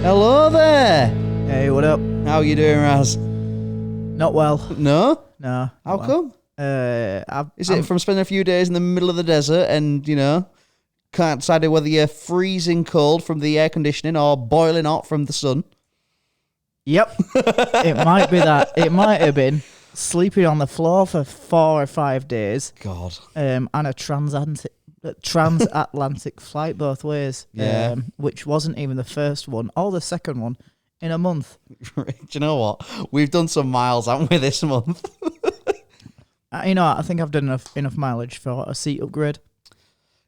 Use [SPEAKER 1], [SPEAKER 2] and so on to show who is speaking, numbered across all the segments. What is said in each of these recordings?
[SPEAKER 1] Hello there.
[SPEAKER 2] Hey, what up?
[SPEAKER 1] How you doing, Raz?
[SPEAKER 2] Not well.
[SPEAKER 1] No?
[SPEAKER 2] No.
[SPEAKER 1] How come? Is
[SPEAKER 2] I'm
[SPEAKER 1] it from spending a few days in the middle of the desert and, can't decide whether you're freezing cold from the air conditioning or boiling hot from the sun?
[SPEAKER 2] Yep. It might be that. It might have been sleeping on the floor for 4 or 5 days.
[SPEAKER 1] God.
[SPEAKER 2] And a transatlantic flight both ways.
[SPEAKER 1] Yeah.
[SPEAKER 2] Which wasn't even the first one or the second one in a month.
[SPEAKER 1] Do you know what? We've done some miles, haven't we, this month?
[SPEAKER 2] I think I've done enough mileage for a seat upgrade.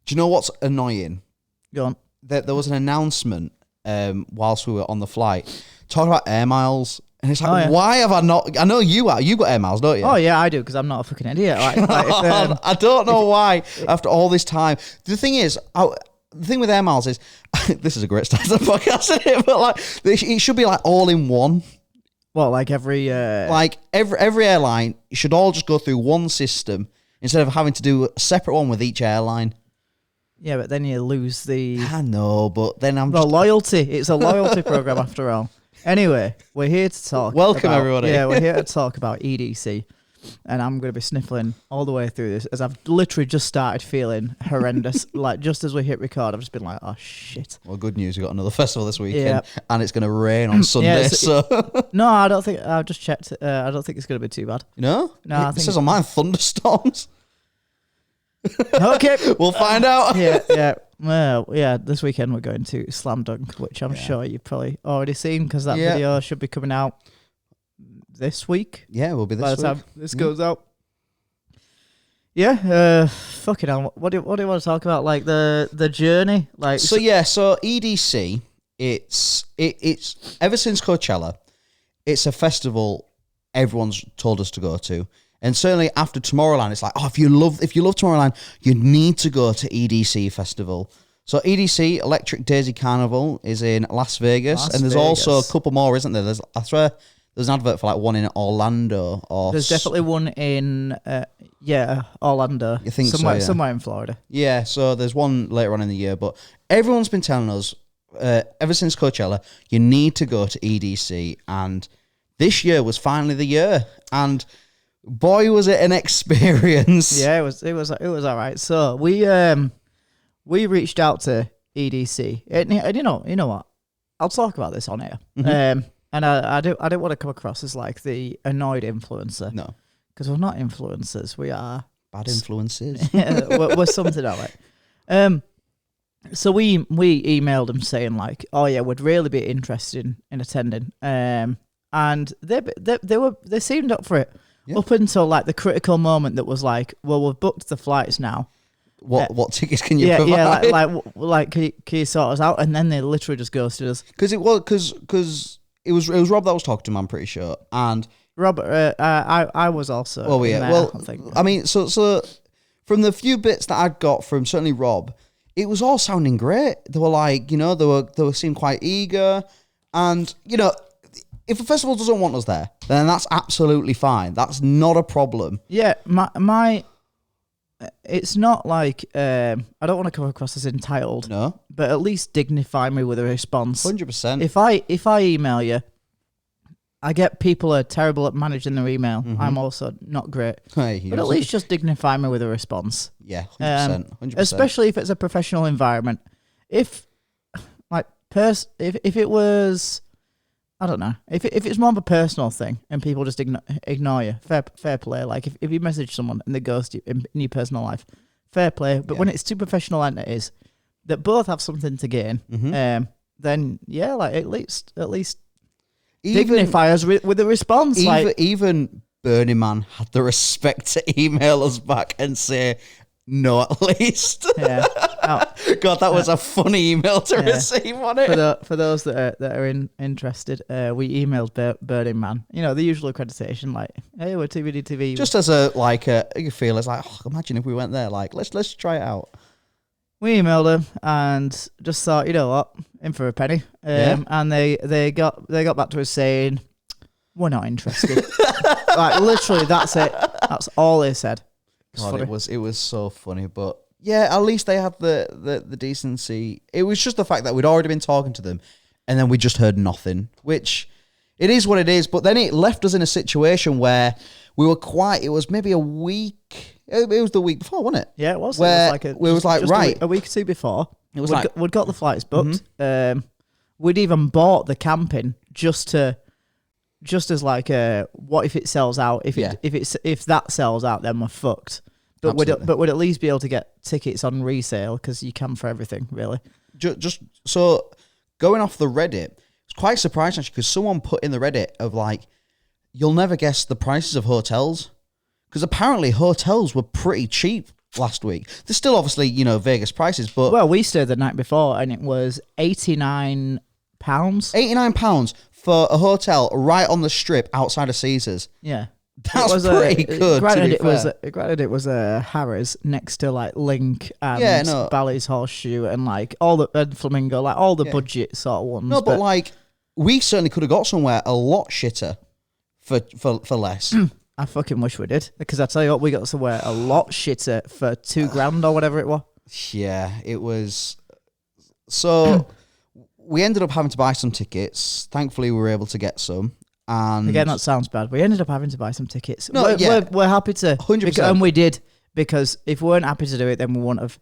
[SPEAKER 1] Do you know what's annoying?
[SPEAKER 2] Go on.
[SPEAKER 1] There was an announcement whilst we were on the flight talking about air miles. And it's like, why have I not... I know you got air miles, don't you?
[SPEAKER 2] Oh, yeah, I do, because I'm not a fucking idiot.
[SPEAKER 1] I don't know why, after all this time. The thing is, the thing with air miles is... this is a great start to the podcast, isn't it? But it should be all in one.
[SPEAKER 2] Well, like every...
[SPEAKER 1] every airline should all just go through one system instead of having to do a separate one with each airline.
[SPEAKER 2] Yeah, but then you lose the...
[SPEAKER 1] I know, but then
[SPEAKER 2] loyalty. It's a loyalty program after all. Anyway, we're here to talk.
[SPEAKER 1] Welcome, everybody.
[SPEAKER 2] Yeah, we're here to talk about EDC. And I'm going to be sniffling all the way through this as I've literally just started feeling horrendous. Just as we hit record, I've just been like, oh, shit.
[SPEAKER 1] Well, good news. We've got another festival this weekend, and it's going to rain on Sunday.
[SPEAKER 2] No, I don't think... I've just checked. I don't think it's going to be too bad.
[SPEAKER 1] No?
[SPEAKER 2] No,
[SPEAKER 1] it says on mine thunderstorms.
[SPEAKER 2] Okay.
[SPEAKER 1] We'll find out.
[SPEAKER 2] Yeah. Well, yeah, this weekend we're going to Slam Dunk, which I'm sure you've probably already seen because that video should be coming out this week.
[SPEAKER 1] Yeah, it will be this
[SPEAKER 2] by
[SPEAKER 1] week.
[SPEAKER 2] the time this goes out. Yeah, fucking hell. What do you want to talk about? Like the journey? So
[SPEAKER 1] EDC, it's ever since Coachella, it's a festival everyone's told us to go to. And certainly after Tomorrowland, it's like, if you love Tomorrowland, you need to go to EDC Festival. So EDC, Electric Daisy Carnival, is in Las Vegas. And there's also a couple more, isn't there? I swear there's an advert for one in Orlando.
[SPEAKER 2] There's definitely one in, Orlando.
[SPEAKER 1] You think
[SPEAKER 2] somewhere in Florida.
[SPEAKER 1] Yeah, so there's one later on in the year. But everyone's been telling us, ever since Coachella, you need to go to EDC. And this year was finally the year. And... boy, was it an experience!
[SPEAKER 2] Yeah, it was all right. So we reached out to EDC, and you know what? I'll talk about this on here. Mm-hmm. And I don't want to come across as like the annoyed influencer. No, because we're not influencers. We are
[SPEAKER 1] bad influences.
[SPEAKER 2] we're something like. So we emailed them saying like, oh yeah, we'd really be interested in attending. And they seemed up for it. Yeah. Up until the critical moment that was like, well, we've booked the flights now.
[SPEAKER 1] What tickets can you provide?
[SPEAKER 2] Yeah, can you sort us out? And then they literally just ghosted us.
[SPEAKER 1] Because it was Rob that was talking to him, I'm pretty sure. And
[SPEAKER 2] Rob, I was also.
[SPEAKER 1] Oh yeah,
[SPEAKER 2] there, I think.
[SPEAKER 1] I mean, so from the few bits that I'd got from certainly Rob, it was all sounding great. They were they seemed quite eager, and if a festival doesn't want us there, then that's absolutely fine. That's not a problem.
[SPEAKER 2] Yeah, my it's not like I don't want to come across as entitled.
[SPEAKER 1] No,
[SPEAKER 2] but at least dignify me with a response.
[SPEAKER 1] 100%.
[SPEAKER 2] If I email you, I get people are terrible at managing their email. Mm-hmm. I'm also not great. But at least just dignify me with a response.
[SPEAKER 1] Yeah, 100%. 100%.
[SPEAKER 2] Especially if it's a professional environment. If it was. I don't know. If it's more of a personal thing and people just ignore you, fair play. Like if you message someone and they ghost you in your personal life, fair play. But when it's two professional entities that both have something to gain, then at least dignify us with a response.
[SPEAKER 1] Even Burning Man had the respect to email us back and say, no, at least. Yeah. God, that was a funny email to receive, wasn't it?
[SPEAKER 2] For those that are interested, we emailed Burning Man. The usual accreditation, like, hey, we're TVD.
[SPEAKER 1] Just as you feel it's like, imagine if we went there, let's try it out.
[SPEAKER 2] We emailed them and just thought, you know what, in for a penny. And they got back to us saying, we're not interested. Literally, that's it. That's all they said.
[SPEAKER 1] God, it was so funny, but yeah, at least they had the decency. It was just the fact that we'd already been talking to them, and then we just heard nothing, which it is what it is. But then it left us in a situation where we were it was maybe a week. It was the week before, wasn't it?
[SPEAKER 2] Yeah, it was.
[SPEAKER 1] Where
[SPEAKER 2] it was like a week or two before.
[SPEAKER 1] It was
[SPEAKER 2] we'd got the flights booked. We'd even bought the camping just as like what if it sells out? If that sells out, then we're fucked. But we'd at least be able to get tickets on resale because you can for everything, really.
[SPEAKER 1] Just so going off the Reddit, it's quite surprising actually because someone put in the Reddit of like, you'll never guess the prices of hotels, because apparently hotels were pretty cheap last week. There's still obviously Vegas prices, but
[SPEAKER 2] we stayed the night before and it was £89.
[SPEAKER 1] £89 for a hotel right on the strip outside of Caesars.
[SPEAKER 2] Yeah.
[SPEAKER 1] That's pretty good.
[SPEAKER 2] Granted, it was a Harrah's next to like Link and Bally's Horseshoe and like and Flamingo, like all the budget sort of ones.
[SPEAKER 1] No, but like we certainly could have got somewhere a lot shitter for less.
[SPEAKER 2] I fucking wish we did, because I tell you what, we got somewhere a lot shitter for $2,000 or whatever it was.
[SPEAKER 1] Yeah, it was. So we ended up having to buy some tickets. Thankfully, we were able to get some. And
[SPEAKER 2] again, that sounds bad. We ended up having to buy some tickets.
[SPEAKER 1] No,
[SPEAKER 2] we're happy to,
[SPEAKER 1] 100%,
[SPEAKER 2] and we did, because if we weren't happy to do it, then we wouldn't have.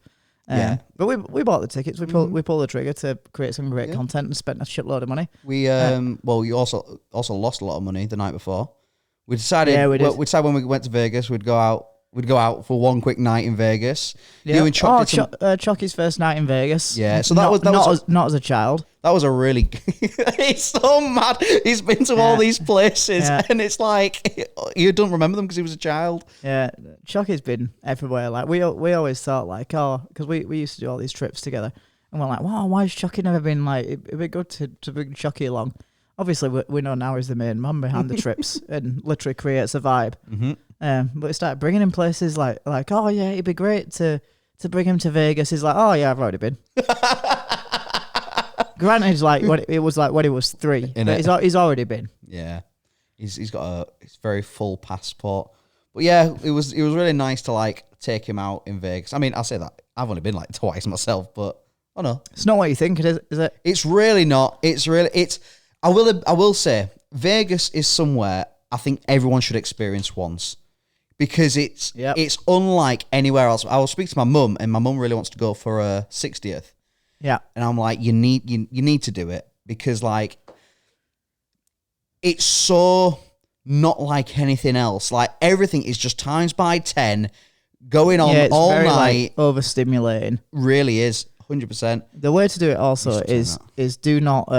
[SPEAKER 2] But we bought the tickets. We pulled the trigger to create some great content and spent a shitload of money.
[SPEAKER 1] We you also lost a lot of money the night before. We decided. We decided when we went to Vegas, we'd go out for one quick night in Vegas.
[SPEAKER 2] Yeah. You and Chocky's first night in Vegas.
[SPEAKER 1] Yeah, so
[SPEAKER 2] not as a child.
[SPEAKER 1] That was a really. It's so mad. He's been to all these places, and it's like you don't remember them because he was a child.
[SPEAKER 2] Yeah, Chocky's been everywhere. Like we always thought, like, because we used to do all these trips together, and we're like, wow, why has Chocky never been like? It'd be good to bring Chocky along. Obviously, we know now he's the main man behind the trips and literally creates a vibe. But we started bringing him places like, oh yeah, it'd be great to bring him to Vegas. He's like, oh yeah, I've already been. Granted, it was like when he was 3, but he's already been.
[SPEAKER 1] Yeah, he's got a very full passport. But yeah, it was really nice to like take him out in Vegas. I mean, I'll say that I've only been like twice myself, but oh no,
[SPEAKER 2] it's not what you think it is it?
[SPEAKER 1] It's really not. I will say Vegas is somewhere I think everyone should experience once, because it's unlike anywhere else. I will speak to my mum, and my mum really wants to go for her 60th.
[SPEAKER 2] Yeah,
[SPEAKER 1] and I'm like, you need to do it, because like it's so not like anything else. Like everything is just times by 10, going on all night.
[SPEAKER 2] Like, overstimulating.
[SPEAKER 1] Really is 100%.
[SPEAKER 2] The way to do it also is do not.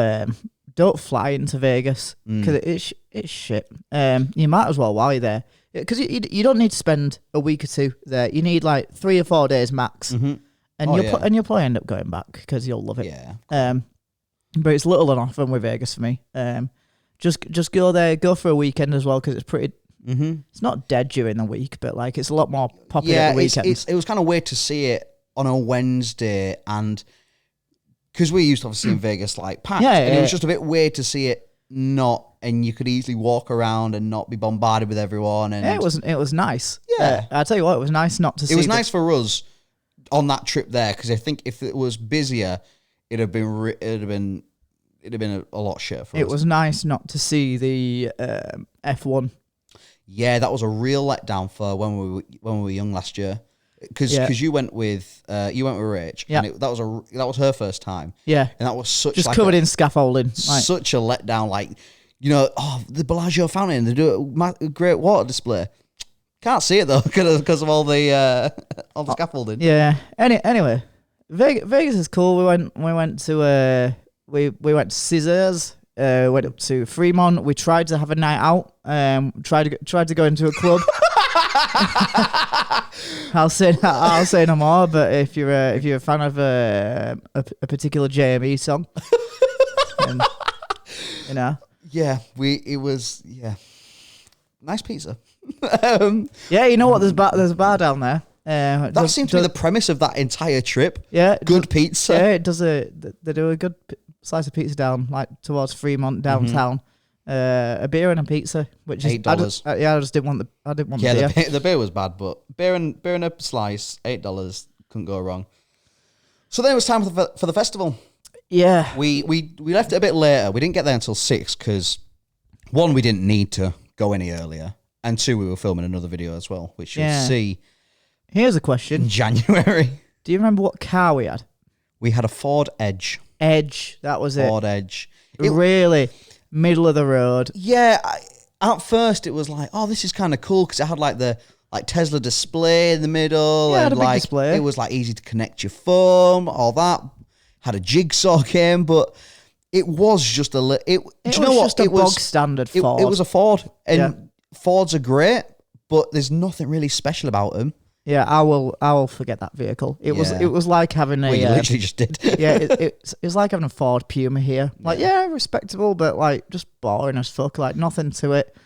[SPEAKER 2] Don't fly into Vegas, because it's shit. You might as well while you're there, because you don't need to spend a week or 2 there. You need like 3 or 4 days max, and you'll probably end up going back because you'll love it.
[SPEAKER 1] Yeah.
[SPEAKER 2] But it's little and often with Vegas for me. Just go there, go for a weekend as well, because it's pretty. It's not dead during the week, but like it's a lot more popular at the weekends.
[SPEAKER 1] It was kind of weird to see it on a Wednesday, and because we used to obviously in Vegas like packed, and it was just a bit weird to see it not, and you could easily walk around and not be bombarded with everyone. And
[SPEAKER 2] it was nice.
[SPEAKER 1] Yeah,
[SPEAKER 2] I tell you what, it was nice not to see.
[SPEAKER 1] It was nice for us on that trip there, because I think if it was busier, it'd have been a lot shitter for us.
[SPEAKER 2] It was nice not to see the F1.
[SPEAKER 1] Yeah, that was a real letdown for when we were young last year. Because you went with Rach, and that was her first time.
[SPEAKER 2] Yeah,
[SPEAKER 1] and that was such
[SPEAKER 2] just covered in scaffolding.
[SPEAKER 1] Such a letdown. Like, the Bellagio fountain, they do a great water display. Can't see it though because of all the scaffolding.
[SPEAKER 2] Yeah. Anyway, Vegas is cool. We went to we went to Caesars. Went up to Fremont. We tried to have a night out. Tried to go into a club. I'll say no more. But if you're a fan of a particular JME song, then,
[SPEAKER 1] yeah, it was nice pizza.
[SPEAKER 2] Yeah, you know what? There's a bar down there.
[SPEAKER 1] That seems to be the premise of that entire trip.
[SPEAKER 2] Yeah,
[SPEAKER 1] good pizza.
[SPEAKER 2] Yeah, it does. They do a good slice of pizza down like towards Fremont downtown. A beer and a pizza, which is
[SPEAKER 1] $8.
[SPEAKER 2] I just didn't want the beer.
[SPEAKER 1] The beer was bad, but beer and a slice, $8, couldn't go wrong. So then it was time for the festival.
[SPEAKER 2] Yeah.
[SPEAKER 1] We left it a bit later. We didn't get there until 6 because, one, we didn't need to go any earlier, and 2, we were filming another video as well, which you'll see.
[SPEAKER 2] Here's a question.
[SPEAKER 1] In January.
[SPEAKER 2] Do you remember what car we had?
[SPEAKER 1] We had a Ford Edge.
[SPEAKER 2] That was
[SPEAKER 1] Ford Edge.
[SPEAKER 2] Really middle of the road.
[SPEAKER 1] Yeah, at first it was like, oh, this is kind of cool because it had like the Tesla display in the middle.
[SPEAKER 2] Yeah,
[SPEAKER 1] and
[SPEAKER 2] it had a big
[SPEAKER 1] like
[SPEAKER 2] display.
[SPEAKER 1] it was like easy to connect your phone, all that. Had a jigsaw game, but it was just a little. Do you know what?
[SPEAKER 2] Just a bog standard Ford.
[SPEAKER 1] It was a Ford, and Fords are great, but there's nothing really special about them.
[SPEAKER 2] Yeah, I will forget that vehicle. It was like having a.
[SPEAKER 1] Well, you literally just did.
[SPEAKER 2] Yeah, it's like having a Ford Puma here. Like, respectable, but like just boring as fuck. Like nothing to it.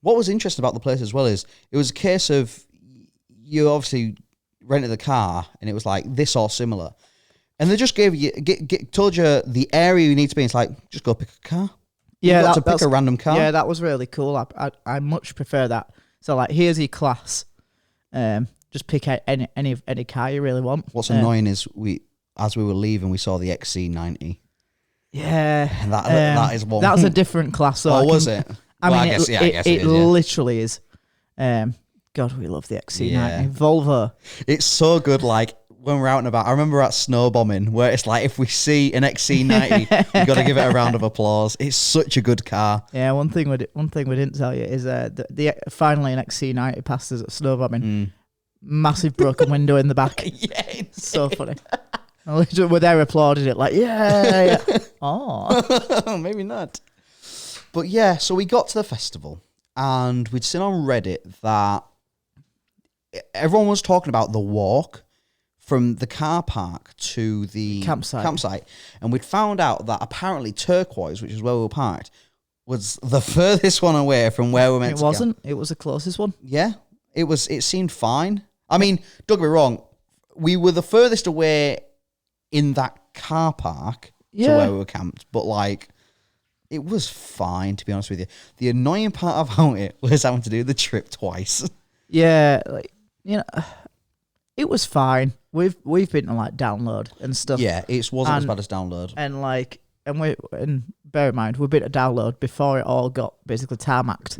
[SPEAKER 1] What was interesting about the place as well is it was a case of you obviously rented the car, and it was like this or similar, and they just gave you told you the area you need to be in. It's like just go pick a car.
[SPEAKER 2] Yeah,
[SPEAKER 1] you got to pick a random car.
[SPEAKER 2] Yeah, that was really cool. I much prefer that. So like, here's your class. Just pick out any car you really want.
[SPEAKER 1] What's annoying is as we were leaving, we saw the XC90.
[SPEAKER 2] Yeah,
[SPEAKER 1] and that is one.
[SPEAKER 2] That was a different class. So
[SPEAKER 1] was it?
[SPEAKER 2] I guess it literally is. God, we love the XC90 Volvo.
[SPEAKER 1] It's so good. Like when we're out and about, I remember at snow bombing where it's like if we see an XC90, you got to give it a round of applause. It's such a good car.
[SPEAKER 2] Yeah, one thing we didn't tell you is the finally an XC90 passed us at snow bombing. Massive broken window in the back.
[SPEAKER 1] Yeah,
[SPEAKER 2] it's so funny. We're there applauding it like yeah. Oh,
[SPEAKER 1] maybe not. But yeah, so we got to the festival and we'd seen on Reddit that everyone was talking about the walk from the car park to the campsite. And we'd found out that apparently Turquoise, which is where we were parked, was the furthest one away from where we were meant to go.
[SPEAKER 2] It wasn't. It was the closest one.
[SPEAKER 1] Yeah. It seemed fine. I mean, don't get me wrong. We were the furthest away in that car park to where we were camped. But like, it was fine, to be honest with you. The annoying part about it was having to do the trip twice. Yeah,
[SPEAKER 2] like, it was fine. We've been to like download and stuff.
[SPEAKER 1] Yeah, it wasn't as bad as download.
[SPEAKER 2] And bear in mind, we've been to download before it all got basically tarmacked.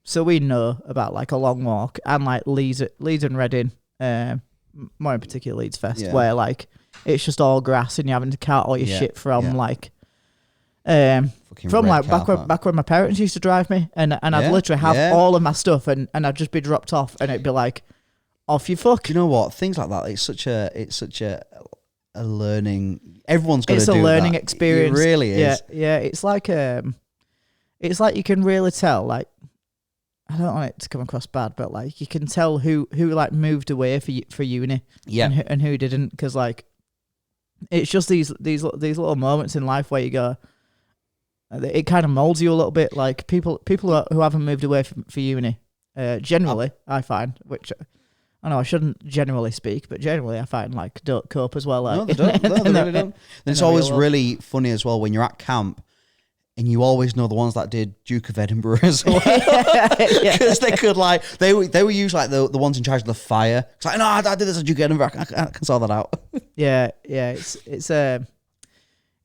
[SPEAKER 2] So we know about like a long walk and like Leeds and Reading, more in particular Leeds Fest, where like it's just all grass and you're having to cart all your shit from like. From like back when my parents used to drive me, and I'd literally have all of my stuff, and I'd just be dropped off, and it'd be like, off you fuck.
[SPEAKER 1] Do you know what? Things like that. It's such a learning. Everyone's got to do that.
[SPEAKER 2] It's a learning experience.
[SPEAKER 1] It really is.
[SPEAKER 2] Yeah. It's like you can really tell. Like, I don't want it to come across bad, but like you can tell who like moved away for uni, and who didn't, because like it's just these little moments in life where you go. It kind of molds you a little bit. Like people who haven't moved away for uni, generally, I find, which I know I shouldn't generally speak, but generally I find like don't cope as well. Like,
[SPEAKER 1] no, they don't. No, they really don't. And it's always really funny as well when you're at camp and you always know the ones that did Duke of Edinburgh as well, because they could like they were usually like the ones in charge of the fire. It's like, no, I did this at Duke of Edinburgh. I can sort that out.
[SPEAKER 2] Yeah.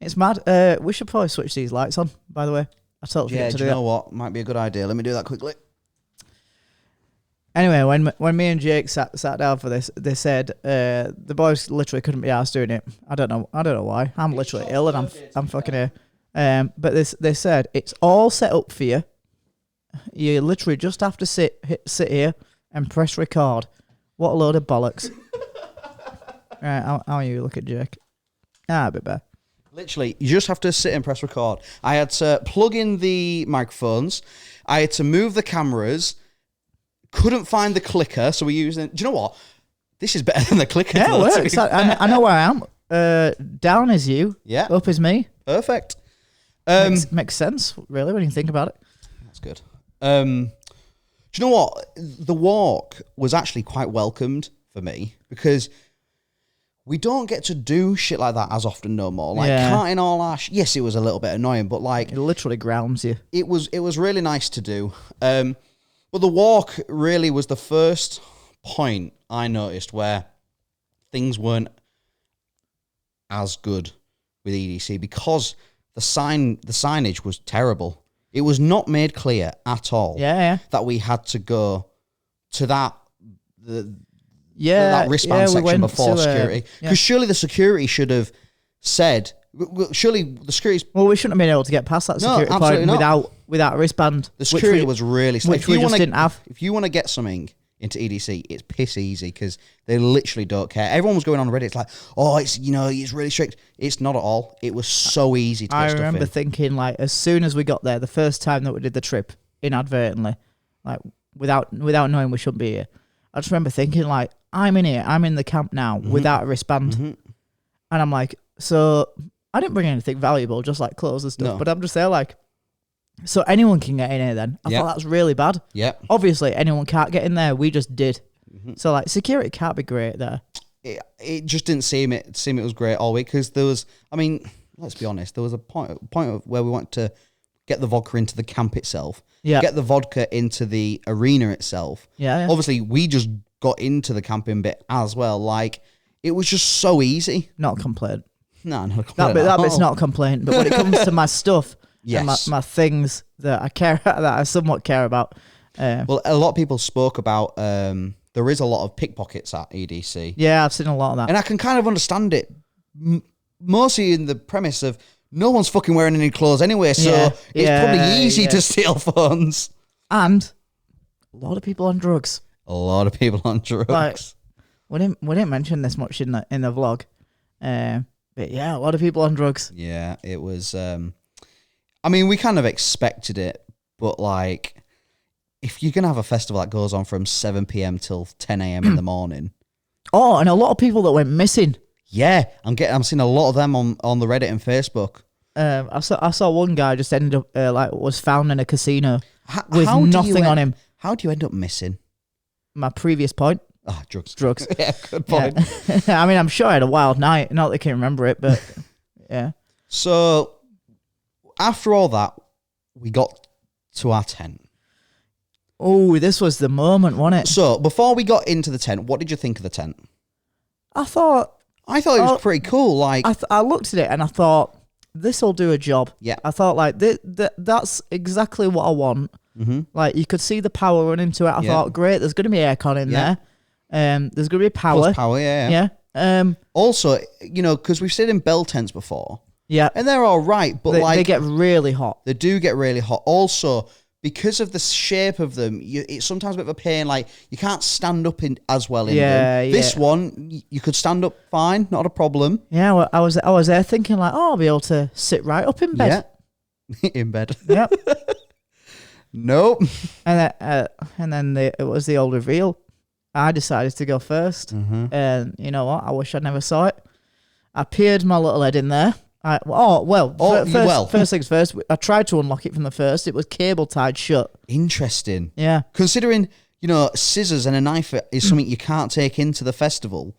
[SPEAKER 2] It's mad. We should probably switch these lights on, by the way. I totally forget to do
[SPEAKER 1] you know what? Might be a good idea. Let me do that quickly.
[SPEAKER 2] Anyway, when me and Jake sat down for this, they said the boys literally couldn't be asked doing it. I don't know why. I'm literally ill and I'm fucking here. But they said it's all set up for you. You literally just have to sit here and press record. What a load of bollocks. Right, how are you? Look at Jake. A bit better.
[SPEAKER 1] Literally, you just have to sit and press record. I had to plug in the microphones. I had to move the cameras. Couldn't find the clicker, so we're using... Do you know what? This is better than the clicker.
[SPEAKER 2] Yeah, it works. I know where I am. Down is you.
[SPEAKER 1] Yeah.
[SPEAKER 2] Up is me.
[SPEAKER 1] Perfect.
[SPEAKER 2] Makes sense, really, when you think about it.
[SPEAKER 1] That's good. Do you know what? The walk was actually quite welcomed for me, because... we don't get to do shit like that as often no more. Like carting all our yes, it was a little bit annoying, but like...
[SPEAKER 2] it literally grounds you.
[SPEAKER 1] It was really nice to do. But the walk really was the first point I noticed where things weren't as good with EDC because the signage was terrible. It was not made clear at all that we had to go to that that wristband section before security. Because surely the security should have said, surely the security...
[SPEAKER 2] Well, we shouldn't have been able to get past that security point without a wristband.
[SPEAKER 1] The security was really slow.
[SPEAKER 2] Which we just didn't have.
[SPEAKER 1] If you want to get something into EDC, it's piss easy because they literally don't care. Everyone was going on Reddit, it's like, oh, it's really strict. It's not at all. It was so easy to get stuff in. I remember
[SPEAKER 2] thinking, like, as soon as we got there, the first time that we did the trip, inadvertently, like, without knowing we shouldn't be here, I just remember thinking, like, I'm in here, I'm in the camp now without a wristband. And I'm like, so I didn't bring anything valuable, just like clothes and stuff, but I'm just there like, so anyone can get in here then? I thought that was really bad. Yeah. Obviously, anyone can't get in there. We just did. So, like, security can't be great there.
[SPEAKER 1] It just didn't seem it was great all week because there was, I mean, let's be honest, there was a point of where we wanted to get the vodka into the camp itself, get the vodka into the arena itself. Yeah. Obviously, we just got into the camping bit as well. Like, it was just so easy.
[SPEAKER 2] Not a complaint.
[SPEAKER 1] No, not a complaint.
[SPEAKER 2] That bit's not a complaint. But when it comes to my stuff, and my things that I somewhat care about.
[SPEAKER 1] Well, a lot of people spoke about there is a lot of pickpockets at EDC.
[SPEAKER 2] Yeah, I've seen a lot of that.
[SPEAKER 1] And I can kind of understand it, mostly in the premise of no one's fucking wearing any clothes anyway, so it's probably easy to steal phones.
[SPEAKER 2] And a lot of people on drugs.
[SPEAKER 1] A lot of people on drugs.
[SPEAKER 2] Like, we didn't mention this much in the vlog. But yeah, a lot of people on drugs.
[SPEAKER 1] Yeah, it was... I mean, we kind of expected it, but like, if you're going to have a festival that goes on from 7 p.m. till 10 a.m. in the morning.
[SPEAKER 2] Oh, and a lot of people that went missing.
[SPEAKER 1] Yeah, I'm seeing a lot of them on the Reddit and Facebook.
[SPEAKER 2] I saw one guy just ended up, was found in a casino with nothing on him.
[SPEAKER 1] How do you end up missing?
[SPEAKER 2] My previous point.
[SPEAKER 1] Ah, drugs.
[SPEAKER 2] Drugs.
[SPEAKER 1] Yeah, good point.
[SPEAKER 2] Yeah. I mean, I'm sure I had a wild night. Not that I can remember it, but yeah.
[SPEAKER 1] So... after all that, we got to our tent.
[SPEAKER 2] Oh, this was the moment, wasn't it?
[SPEAKER 1] So, before we got into the tent, what did you think of the tent?
[SPEAKER 2] I thought
[SPEAKER 1] it was pretty cool. Like,
[SPEAKER 2] I looked at it and I thought, this will do a job.
[SPEAKER 1] Yeah.
[SPEAKER 2] I thought, like, that's exactly what I want. Like, you could see the power running to it. I thought, great, there's going to be aircon in there. There's going to be power.
[SPEAKER 1] Plus power, yeah. Also, because we've stayed in bell tents before.
[SPEAKER 2] Yeah.
[SPEAKER 1] And they're all right, but
[SPEAKER 2] they get really hot.
[SPEAKER 1] They do get really hot. Also, because of the shape of them, it's sometimes a bit of a pain. Like, you can't stand up as well in them. This one, you could stand up fine, not a problem.
[SPEAKER 2] Yeah, well, I was there thinking like, oh, I'll be able to sit right up in bed.
[SPEAKER 1] Yeah. In bed.
[SPEAKER 2] Yep.
[SPEAKER 1] Nope.
[SPEAKER 2] And then it was the old reveal. I decided to go first. And you know what? I wish I never saw it. I peered my little head in there. First things first, I tried to unlock it from the first. It was cable tied shut.
[SPEAKER 1] Interesting.
[SPEAKER 2] Yeah.
[SPEAKER 1] Considering, scissors and a knife is something you can't take into the festival,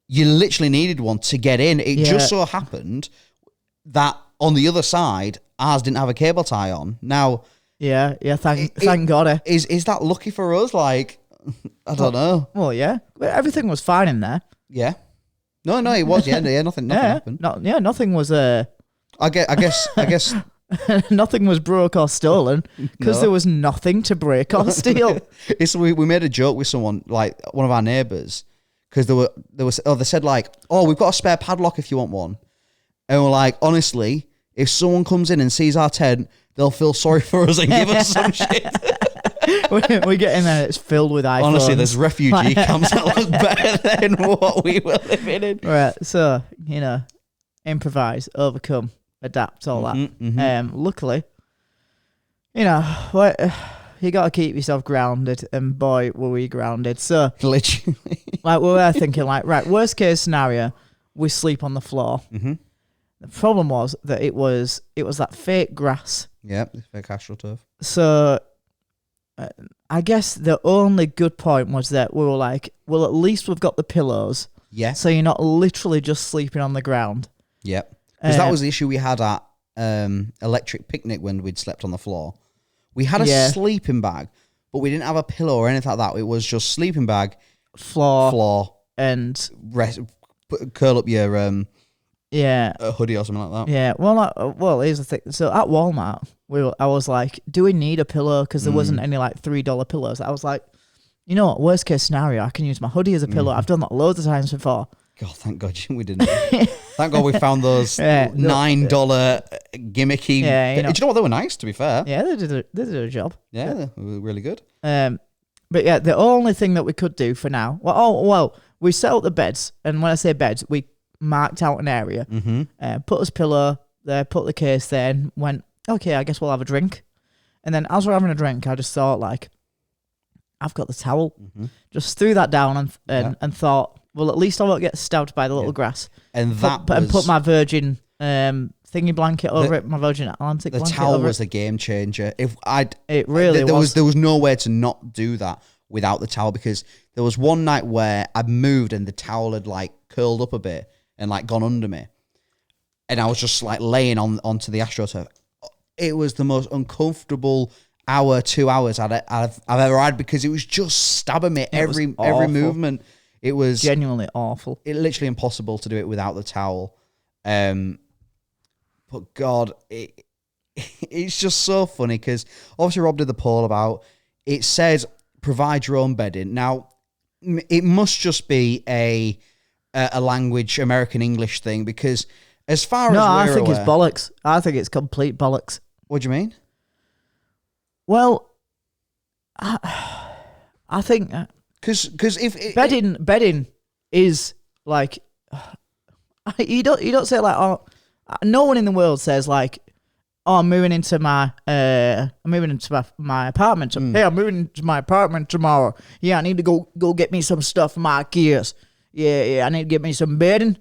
[SPEAKER 1] you literally needed one to get in. It just so happened that on the other side, ours didn't have a cable tie on. Now...
[SPEAKER 2] Yeah, thank God.
[SPEAKER 1] Is that lucky for us? Like, I don't know.
[SPEAKER 2] Well, yeah. Everything was fine in there.
[SPEAKER 1] Yeah. No, it was. Yeah, nothing happened.
[SPEAKER 2] Nothing was. I
[SPEAKER 1] guess.
[SPEAKER 2] Nothing was broke or stolen because there was nothing to break or steal.
[SPEAKER 1] We made a joke with someone, like one of our neighbours, because they said like, oh, we've got a spare padlock if you want one, and we're like, honestly, if someone comes in and sees our tent, they'll feel sorry for us and give us some shit.
[SPEAKER 2] We get in there, it's filled with iPhones.
[SPEAKER 1] Honestly, there's refugee camps that look better than what we were living in.
[SPEAKER 2] Right, so, improvise, overcome, adapt, all that. Luckily, you got to keep yourself grounded, and boy, were we grounded. So,
[SPEAKER 1] literally.
[SPEAKER 2] Like, we were thinking, like, right, worst case scenario, we sleep on the floor. The problem was that it was that fake grass.
[SPEAKER 1] Yeah, fake astroturf.
[SPEAKER 2] So... I guess the only good point was that we were like, well, at least we've got the pillows.
[SPEAKER 1] Yeah.
[SPEAKER 2] So you're not literally just sleeping on the ground.
[SPEAKER 1] Yep. Because that was the issue we had at Electric Picnic when we'd slept on the floor. We had a sleeping bag, but we didn't have a pillow or anything like that. It was just sleeping bag, floor,
[SPEAKER 2] and
[SPEAKER 1] curl up your
[SPEAKER 2] Yeah.
[SPEAKER 1] a hoodie or something like that.
[SPEAKER 2] Yeah. Well, here's the thing. So at Walmart, I was like, do we need a pillow? Because there wasn't any like $3 pillows. I was like, you know what? Worst case scenario, I can use my hoodie as a pillow. I've done that loads of times before.
[SPEAKER 1] God, thank God we didn't. Thank God we found those $9 gimmicky.
[SPEAKER 2] Yeah,
[SPEAKER 1] Do you know what? They were nice, to be fair.
[SPEAKER 2] Yeah, they did a job.
[SPEAKER 1] Yeah, they were really good.
[SPEAKER 2] But yeah, the only thing that we could do for now, we set up the beds, and when I say beds, we marked out an area, put us pillow there, put the case there, and went, okay, I guess we'll have a drink. And then as we're having a drink, I just thought, like, I've got the towel. Just threw that down and thought, well, at least I won't get stabbed by the little grass.
[SPEAKER 1] And
[SPEAKER 2] put my Virgin thingy blanket over it, my Virgin Atlantic blanket.
[SPEAKER 1] The towel was a game changer.
[SPEAKER 2] It really was.
[SPEAKER 1] There was nowhere to not do that without the towel, because there was one night where I moved and the towel had like curled up a bit and like gone under me, and I was just like laying onto the AstroTurf. It was the most uncomfortable 2 hours I've ever had, because it was just stabbing me every movement. It was
[SPEAKER 2] genuinely awful.
[SPEAKER 1] It literally impossible to do it without the towel. But God, it's just so funny, because obviously Rob did the poll about, it says provide your own bedding. Now, it must just be a language, American English thing, because as far as
[SPEAKER 2] I think it's bollocks. I think it's complete bollocks.
[SPEAKER 1] What do you mean?
[SPEAKER 2] Well, I think
[SPEAKER 1] because if
[SPEAKER 2] bedding is like, you don't say like, oh, no one in the world says like, oh, I'm moving into my apartment. Hey, I'm moving into my apartment tomorrow. Yeah, I need to go get me some stuff for my kids. Yeah, I need to get me some bedding.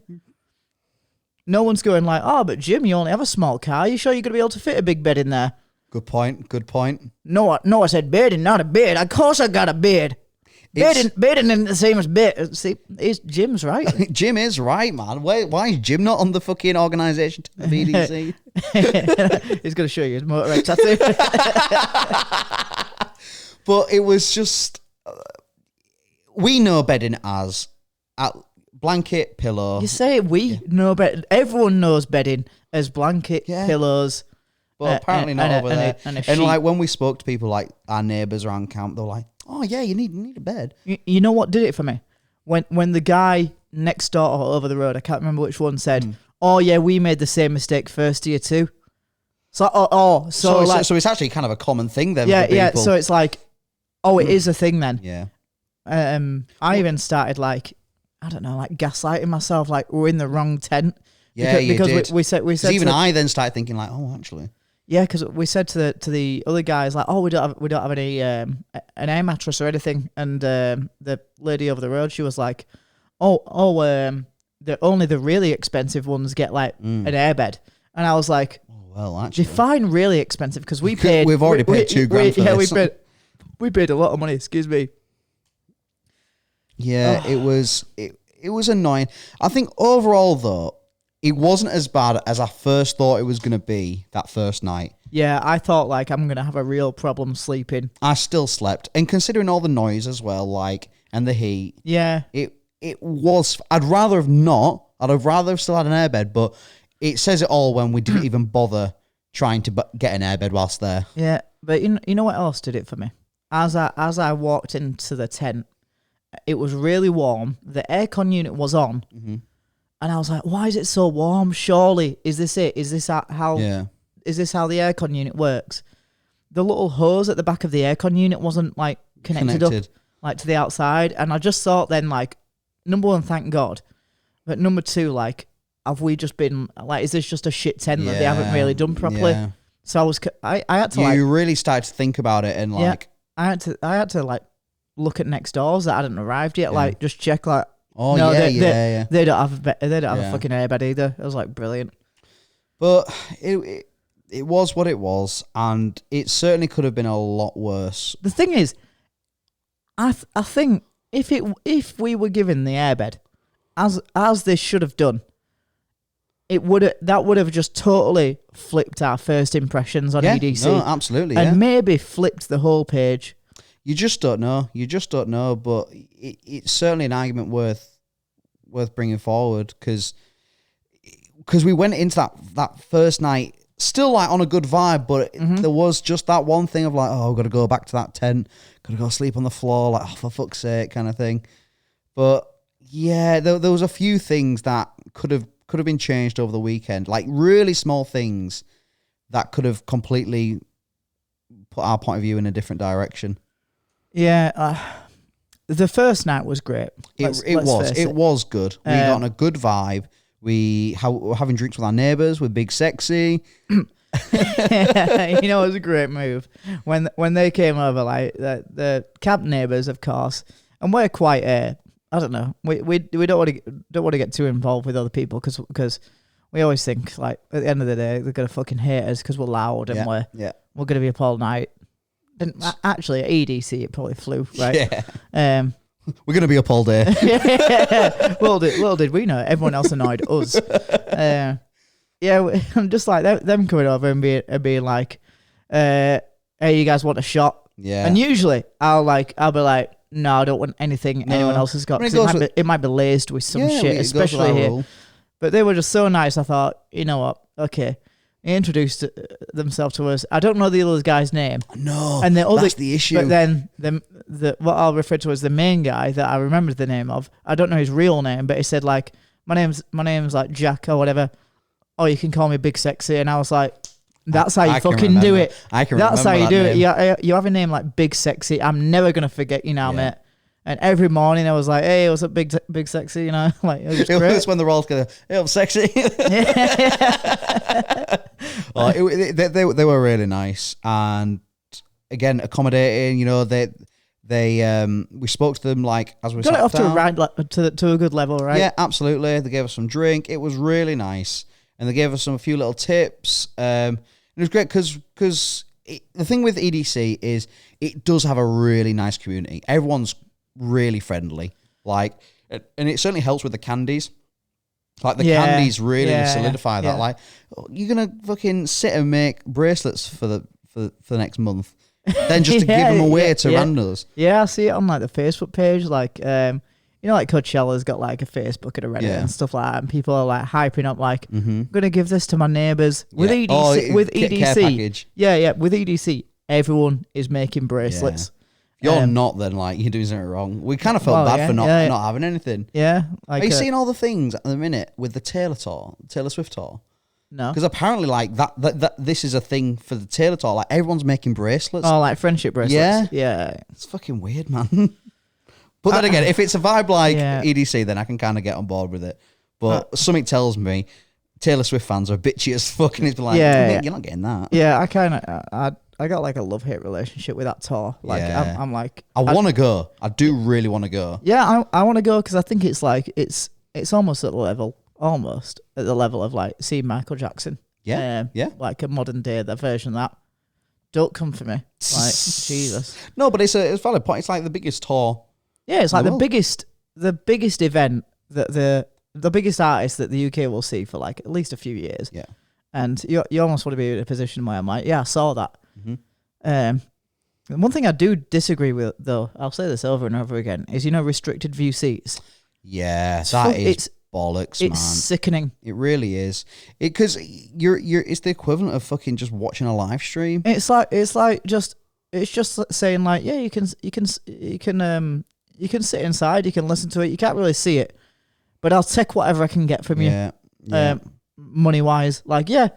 [SPEAKER 2] No one's going like, oh, but Jim, you only have a small car. You sure you're going to be able to fit a big bed in there?
[SPEAKER 1] Good point.
[SPEAKER 2] No, I said bedding, not a bed. Of course I got a bed. Bedding isn't the same as bed. See, Jim's right.
[SPEAKER 1] Jim is right, man. Why is Jim not on the fucking organisation to the VDC?
[SPEAKER 2] He's going to show you his motorbike tattoo.
[SPEAKER 1] But it was just... we know bedding as blanket, pillow.
[SPEAKER 2] You say we know bedding. Everyone knows bedding as blanket, pillows.
[SPEAKER 1] Well, apparently not over there.
[SPEAKER 2] And
[SPEAKER 1] like when we spoke to people like our neighbours around camp, they were like, oh yeah, you need a bed.
[SPEAKER 2] You know what did it for me? When the guy next door or over the road, I can't remember which one, said, oh yeah, we made the same mistake first year too. So it's
[SPEAKER 1] actually kind of a common thing then.
[SPEAKER 2] Yeah,
[SPEAKER 1] for people.
[SPEAKER 2] yeah. So it's like, oh, it is a thing then.
[SPEAKER 1] Yeah.
[SPEAKER 2] I even started like, I don't know, like gaslighting myself, like we're in the wrong tent.
[SPEAKER 1] Yeah,
[SPEAKER 2] because we said
[SPEAKER 1] even I then started thinking like, oh, actually.
[SPEAKER 2] Yeah, because we said to the other guys like, oh, we don't have any an air mattress or anything, and the lady over the road, she was like, only the really expensive ones get like an airbed, and I was like,
[SPEAKER 1] oh, well, actually,
[SPEAKER 2] define really expensive, because we paid,
[SPEAKER 1] we've already paid $2,000 for this.
[SPEAKER 2] Yeah, we paid a lot of money. Excuse me.
[SPEAKER 1] Yeah, it was annoying. I think overall though, it wasn't as bad as I first thought it was going to be that first night.
[SPEAKER 2] Yeah, I thought like I'm going to have a real problem sleeping.
[SPEAKER 1] I still slept, and considering all the noise as well, like, and the heat.
[SPEAKER 2] Yeah,
[SPEAKER 1] it was. I'd rather have not. I'd have rather have still had an airbed, but it says it all when we didn't even bother trying to get an airbed whilst there.
[SPEAKER 2] Yeah, but you know what else did it for me? As I walked into the tent, it was really warm. The aircon unit was on. Mm-hmm. And I was like, why is it so warm? Surely, is this it? Is this how?
[SPEAKER 1] Yeah.
[SPEAKER 2] Is this how the aircon unit works? The little hose at the back of the aircon unit wasn't like connected up like to the outside, and I just thought then like, number one, thank God, but number two, like, have we just been like, is this just a shit tent that they haven't really done properly? Yeah. So I had to
[SPEAKER 1] you really started to think about it, and like,
[SPEAKER 2] I had to like look at next doors that hadn't arrived yet, like just check like.
[SPEAKER 1] Oh, no,
[SPEAKER 2] yeah. They don't have a fucking airbed either. It was like brilliant.
[SPEAKER 1] But it was what it was, and it certainly could have been a lot worse.
[SPEAKER 2] The thing is, I think if we were given the airbed as this should have done, that would have just totally flipped our first impressions on EDC.
[SPEAKER 1] No, absolutely,
[SPEAKER 2] and maybe flipped the whole page.
[SPEAKER 1] You just don't know. But it's certainly an argument worth bringing forward, because because we went into that first night still like on a good vibe, but there was just that one thing of like, oh, I've got to go back to that tent, got to go sleep on the floor, like, oh, for fuck's sake, kind of thing. But yeah, there was a few things that could have been changed over the weekend, like really small things that could have completely put our point of view in a different direction.
[SPEAKER 2] Yeah, the first night was great.
[SPEAKER 1] It was good. We got on a good vibe. We were having drinks with our neighbours, with Big Sexy.
[SPEAKER 2] You know, it was a great move when they came over, like the camp neighbours, of course, and we're quite I don't know. We don't want to get too involved with other people because we always think like at the end of the day they're gonna fucking hate us because we're loud and we're gonna be up all night. And actually at EDC it probably flew, right?
[SPEAKER 1] Yeah. We're gonna be up all day.
[SPEAKER 2] Little did we know everyone else annoyed us. I'm just like them coming over and being like, "Hey, you guys want a shot?"
[SPEAKER 1] Yeah.
[SPEAKER 2] And usually I'll be like, no, I don't want anything anyone else has got. It might be laced with some shit, especially here. Rule. But they were just so nice. I thought, you know what? Okay. They introduced themselves to us. I don't know the other guy's name.
[SPEAKER 1] No, and that's the issue.
[SPEAKER 2] But then what I'll refer to as the main guy that I remembered the name of, I don't know his real name, but he said like, my name's like Jack or whatever. Oh, you can call me Big Sexy. And I was like, that's how you fucking do it.
[SPEAKER 1] I can
[SPEAKER 2] That's how you do
[SPEAKER 1] it.
[SPEAKER 2] You have a name like Big Sexy. I'm never going to forget you now, mate. And every morning I was like, hey, what's up, Big Sexy? You know, like, it was great.
[SPEAKER 1] That's when they're all together. Hey, I'm sexy. They were really nice. And again, accommodating, you know, we spoke to them like as we
[SPEAKER 2] got it off
[SPEAKER 1] down.
[SPEAKER 2] to a ride, like, to a good level, right?
[SPEAKER 1] Yeah, absolutely. They gave us some drink. It was really nice. And they gave us a few little tips. It was great because the thing with EDC is it does have a really nice community. Everyone's really friendly, like, and it certainly helps with the candies. Like the candies really solidify that. Like, you're gonna fucking sit and make bracelets for the next month, then just to give them away to randos.
[SPEAKER 2] Yeah, I see it on like the Facebook page, like you know, like Coachella's got like a Facebook and a Reddit and stuff like that, and people are like hyping up, like, I'm gonna give this to my neighbours with EDC. With EDC, with EDC, everyone is making bracelets.
[SPEAKER 1] Yeah. If you're not, then like you're doing something wrong. We kind of felt bad for not having anything.
[SPEAKER 2] Yeah, like,
[SPEAKER 1] are you seeing all the things at the minute with the Taylor Swift tour?
[SPEAKER 2] No,
[SPEAKER 1] because apparently like that this is a thing for the Taylor tour. Like everyone's making bracelets.
[SPEAKER 2] Oh, like friendship bracelets.
[SPEAKER 1] Yeah. It's fucking weird, man. But then again, if it's a vibe like EDC, then I can kind of get on board with it. But something tells me Taylor Swift fans are bitchy as fuck, and it's like, you're not getting that.
[SPEAKER 2] Yeah, I got like a love-hate relationship with that tour. Like, I'm like,
[SPEAKER 1] I want to go. I do really want to go.
[SPEAKER 2] Yeah, I want to go because I think it's like it's almost at the level of like seeing Michael Jackson.
[SPEAKER 1] Yeah,
[SPEAKER 2] like a modern day version of that. Don't come for me, like Jesus.
[SPEAKER 1] No, but it's a valid point. It's like the biggest tour.
[SPEAKER 2] Yeah, it's like the biggest event that the biggest artist that the UK will see for like at least a few years.
[SPEAKER 1] Yeah,
[SPEAKER 2] and you almost want to be in a position where I'm like, I saw that. One thing I do disagree with, though, I'll say this over and over again, is, you know, restricted view seats.
[SPEAKER 1] Yeah, it's bollocks, man.
[SPEAKER 2] It's sickening.
[SPEAKER 1] It really is. Because it's the equivalent of fucking just watching a live stream.
[SPEAKER 2] It's just saying like, yeah, you can sit inside, you can listen to it, you can't really see it, but I'll take whatever I can get from you. Money wise, like, you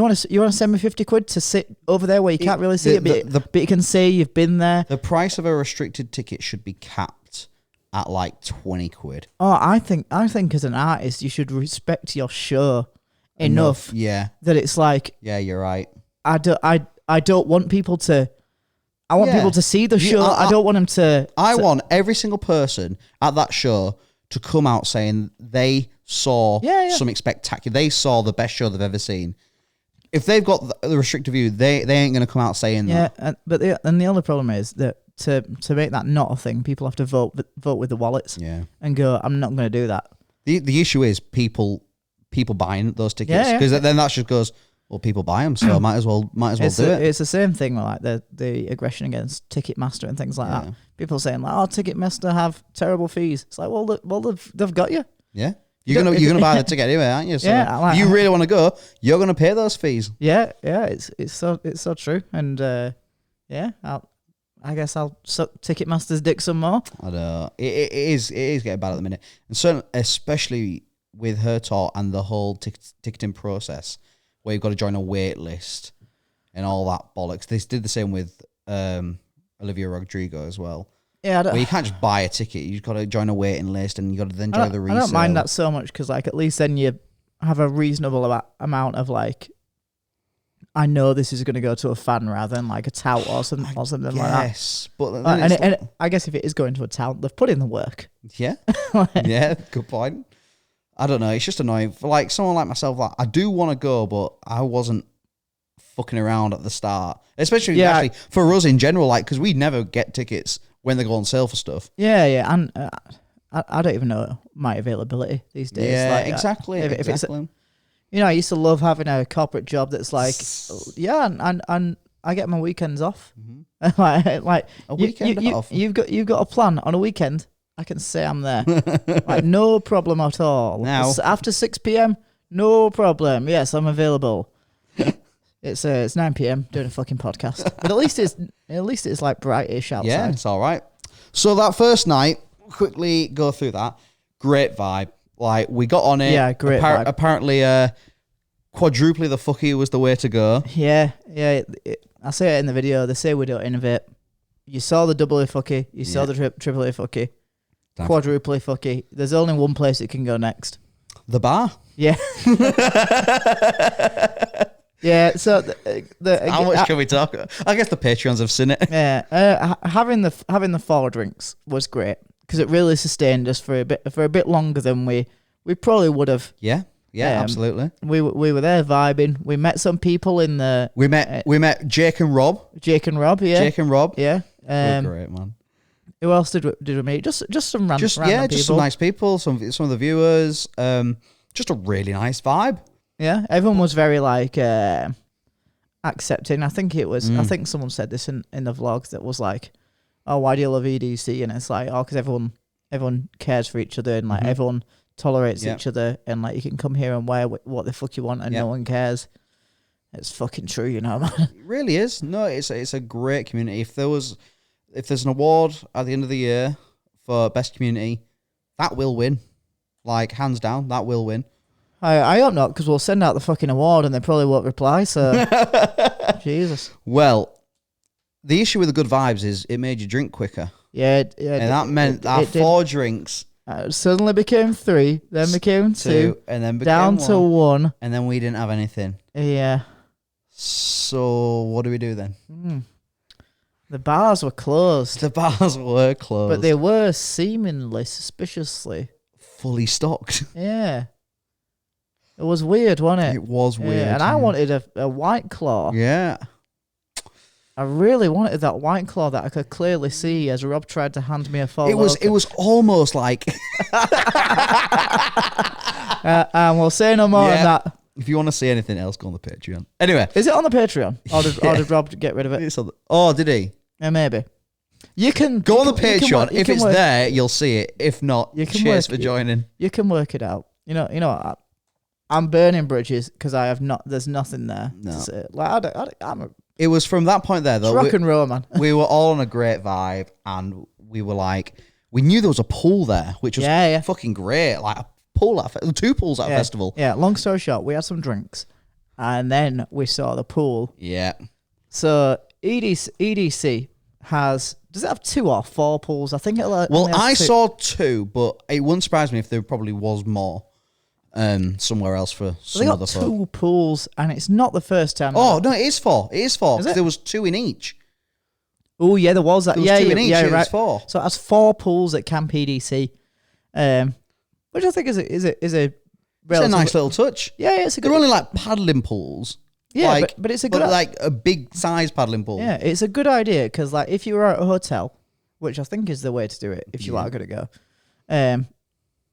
[SPEAKER 2] want to send me 50 quid to sit over there where you can't really see it, but you can say you've been there.
[SPEAKER 1] The price of a restricted ticket should be capped at like 20 quid.
[SPEAKER 2] Oh, I think as an artist you should respect your show enough. That it's like,
[SPEAKER 1] yeah, you're right.
[SPEAKER 2] I don't want people to. I want people to see the show. I don't want them to.
[SPEAKER 1] I want every single person at that show to come out saying they saw something spectacular. They saw the best show they've ever seen. If they've got the restricted view, they ain't going to come out saying that.
[SPEAKER 2] Yeah, but the other problem is that to make that not a thing, people have to vote with the wallets.
[SPEAKER 1] Yeah,
[SPEAKER 2] and go, I'm not going to do that.
[SPEAKER 1] The issue is people buying those tickets, because then that just goes, well, people buy them, so might as well do it.
[SPEAKER 2] It's the same thing like the aggression against Ticketmaster and things like that. People saying like, oh, Ticketmaster have terrible fees. It's like, well, they've got you.
[SPEAKER 1] Yeah. You're gonna buy the ticket anyway, aren't you? So
[SPEAKER 2] Yeah,
[SPEAKER 1] if you really want to go, you're gonna pay those fees.
[SPEAKER 2] Yeah, it's so true, and yeah, I guess I'll suck Ticketmaster's dick some more.
[SPEAKER 1] I know it is getting bad at the minute, and certainly especially with her talk and the whole ticketing process, where you've got to join a wait list and all that bollocks. They did the same with Olivia Rodrigo as well.
[SPEAKER 2] Yeah,
[SPEAKER 1] where you can't just buy a ticket; you've got to join a waiting list, and you got to then join the resale.
[SPEAKER 2] I don't mind that so much because, like, at least then you have a reasonable amount of like, I know this is going to go to a fan rather than like a tout or something like that.
[SPEAKER 1] Yes, but
[SPEAKER 2] and I guess if it is going to a tout, they've put in the work.
[SPEAKER 1] Yeah, yeah, good point. I don't know. It's just annoying for like someone like myself. Like, I do want to go, but I wasn't fucking around at the start, especially actually for us in general. Like, because we never get tickets when they go on sale for stuff.
[SPEAKER 2] Yeah, and I don't even know my availability these days.
[SPEAKER 1] Yeah,
[SPEAKER 2] like,
[SPEAKER 1] exactly.
[SPEAKER 2] If it's, I used to love having a corporate job that's like, and I get my weekends off.
[SPEAKER 1] Mm-hmm.
[SPEAKER 2] like
[SPEAKER 1] a weekend off.
[SPEAKER 2] You've got a plan on a weekend. I can say I'm there. Like, no problem at all.
[SPEAKER 1] Now
[SPEAKER 2] after 6 p.m, no problem. Yes, I'm available. It's 9 p.m. doing a fucking podcast, but at least it's like brightish outside.
[SPEAKER 1] Yeah, it's all right. So that first night, quickly go through that. Great vibe. Like, we got on it.
[SPEAKER 2] Yeah, great vibe.
[SPEAKER 1] Apparently, quadruply the fucky was the way to go.
[SPEAKER 2] Yeah. I say it in the video. They say we don't innovate. You saw the double A fucky. You saw the triple A fucky. Quadruple A fucky. There's only one place it can go next.
[SPEAKER 1] The bar.
[SPEAKER 2] Yeah. Yeah, so
[SPEAKER 1] how much can we talk? I guess the Patreons have seen it.
[SPEAKER 2] Yeah, having the 4 drinks was great because it really sustained us for a bit longer than we probably would have.
[SPEAKER 1] Yeah, absolutely.
[SPEAKER 2] We were there vibing. We met some people in the.
[SPEAKER 1] We met Jake and Rob.
[SPEAKER 2] Yeah.
[SPEAKER 1] Jake and Rob.
[SPEAKER 2] Yeah.
[SPEAKER 1] Great, man.
[SPEAKER 2] Who else did we meet? Just some random people.
[SPEAKER 1] Just some nice people. Some of the viewers. Just a really nice vibe.
[SPEAKER 2] Yeah, everyone was very like accepting. I think it was. I think someone said this in the vlogs that was like, "Oh, why do you love EDC?" And it's like, "Oh, because everyone cares for each other and like everyone tolerates each other and like you can come here and wear what the fuck you want and no one cares." It's fucking true, you know, man.
[SPEAKER 1] It really is. No, it's a great community. If there's an award at the end of the year for best community, that will win. Like, hands down, that will win.
[SPEAKER 2] I hope not, because we'll send out the fucking award and they probably won't reply, so... Jesus.
[SPEAKER 1] Well, the issue with the good vibes is it made you drink quicker.
[SPEAKER 2] Yeah.
[SPEAKER 1] And that meant that 4 drinks...
[SPEAKER 2] suddenly became 3, then became 2,
[SPEAKER 1] and then became
[SPEAKER 2] down
[SPEAKER 1] 1,
[SPEAKER 2] to 1.
[SPEAKER 1] and then we didn't have anything.
[SPEAKER 2] Yeah.
[SPEAKER 1] So, what do we do then?
[SPEAKER 2] The bars were closed.
[SPEAKER 1] The bars were closed.
[SPEAKER 2] But they were seemingly, suspiciously...
[SPEAKER 1] fully stocked.
[SPEAKER 2] Yeah. It was weird, wasn't it?
[SPEAKER 1] It was weird.
[SPEAKER 2] And I wanted a White Claw.
[SPEAKER 1] Yeah.
[SPEAKER 2] I really wanted that White Claw that I could clearly see as Rob tried to hand me a full.
[SPEAKER 1] It was almost like...
[SPEAKER 2] and we'll say no more on that.
[SPEAKER 1] If you want to see anything else, go on the Patreon. Anyway.
[SPEAKER 2] Is it on the Patreon? Or did Rob get rid of it?
[SPEAKER 1] Did he?
[SPEAKER 2] Yeah, maybe. You can...
[SPEAKER 1] Go on the Patreon. If it's there, you'll see it. If not, cheers for joining.
[SPEAKER 2] You can work it out. You know what? I'm burning bridges because I have not... There's nothing there.
[SPEAKER 1] No.
[SPEAKER 2] It
[SPEAKER 1] was from that point there, though.
[SPEAKER 2] It's rock and roll, man.
[SPEAKER 1] We were all on a great vibe, and we were like... We knew there was a pool there, which was fucking great. Like, a pool at 2 pools at a festival.
[SPEAKER 2] Yeah, long story short, we had some drinks, and then we saw the pool.
[SPEAKER 1] Yeah.
[SPEAKER 2] So, EDC has... Does it have 2 or 4 pools? I think it...
[SPEAKER 1] I saw 2, but it wouldn't surprise me if there probably was more. Somewhere else for some other folk.
[SPEAKER 2] 2 pools, and it's not the first time.
[SPEAKER 1] Oh no, it is 4. It is 4.
[SPEAKER 2] Is it?
[SPEAKER 1] There was 2 in each.
[SPEAKER 2] Oh yeah, there was that.
[SPEAKER 1] There was 2 in each.
[SPEAKER 2] Yeah,
[SPEAKER 1] right.
[SPEAKER 2] Right.
[SPEAKER 1] 4.
[SPEAKER 2] So it has 4 pools at Camp EDC, which I think is a
[SPEAKER 1] It's a nice little touch.
[SPEAKER 2] Yeah, it's a good.
[SPEAKER 1] They're only like paddling pools.
[SPEAKER 2] Yeah,
[SPEAKER 1] like,
[SPEAKER 2] but it's a good,
[SPEAKER 1] like a big size paddling pool.
[SPEAKER 2] Yeah, it's a good idea because like if you were at a hotel, which I think is the way to do it if you are going to go,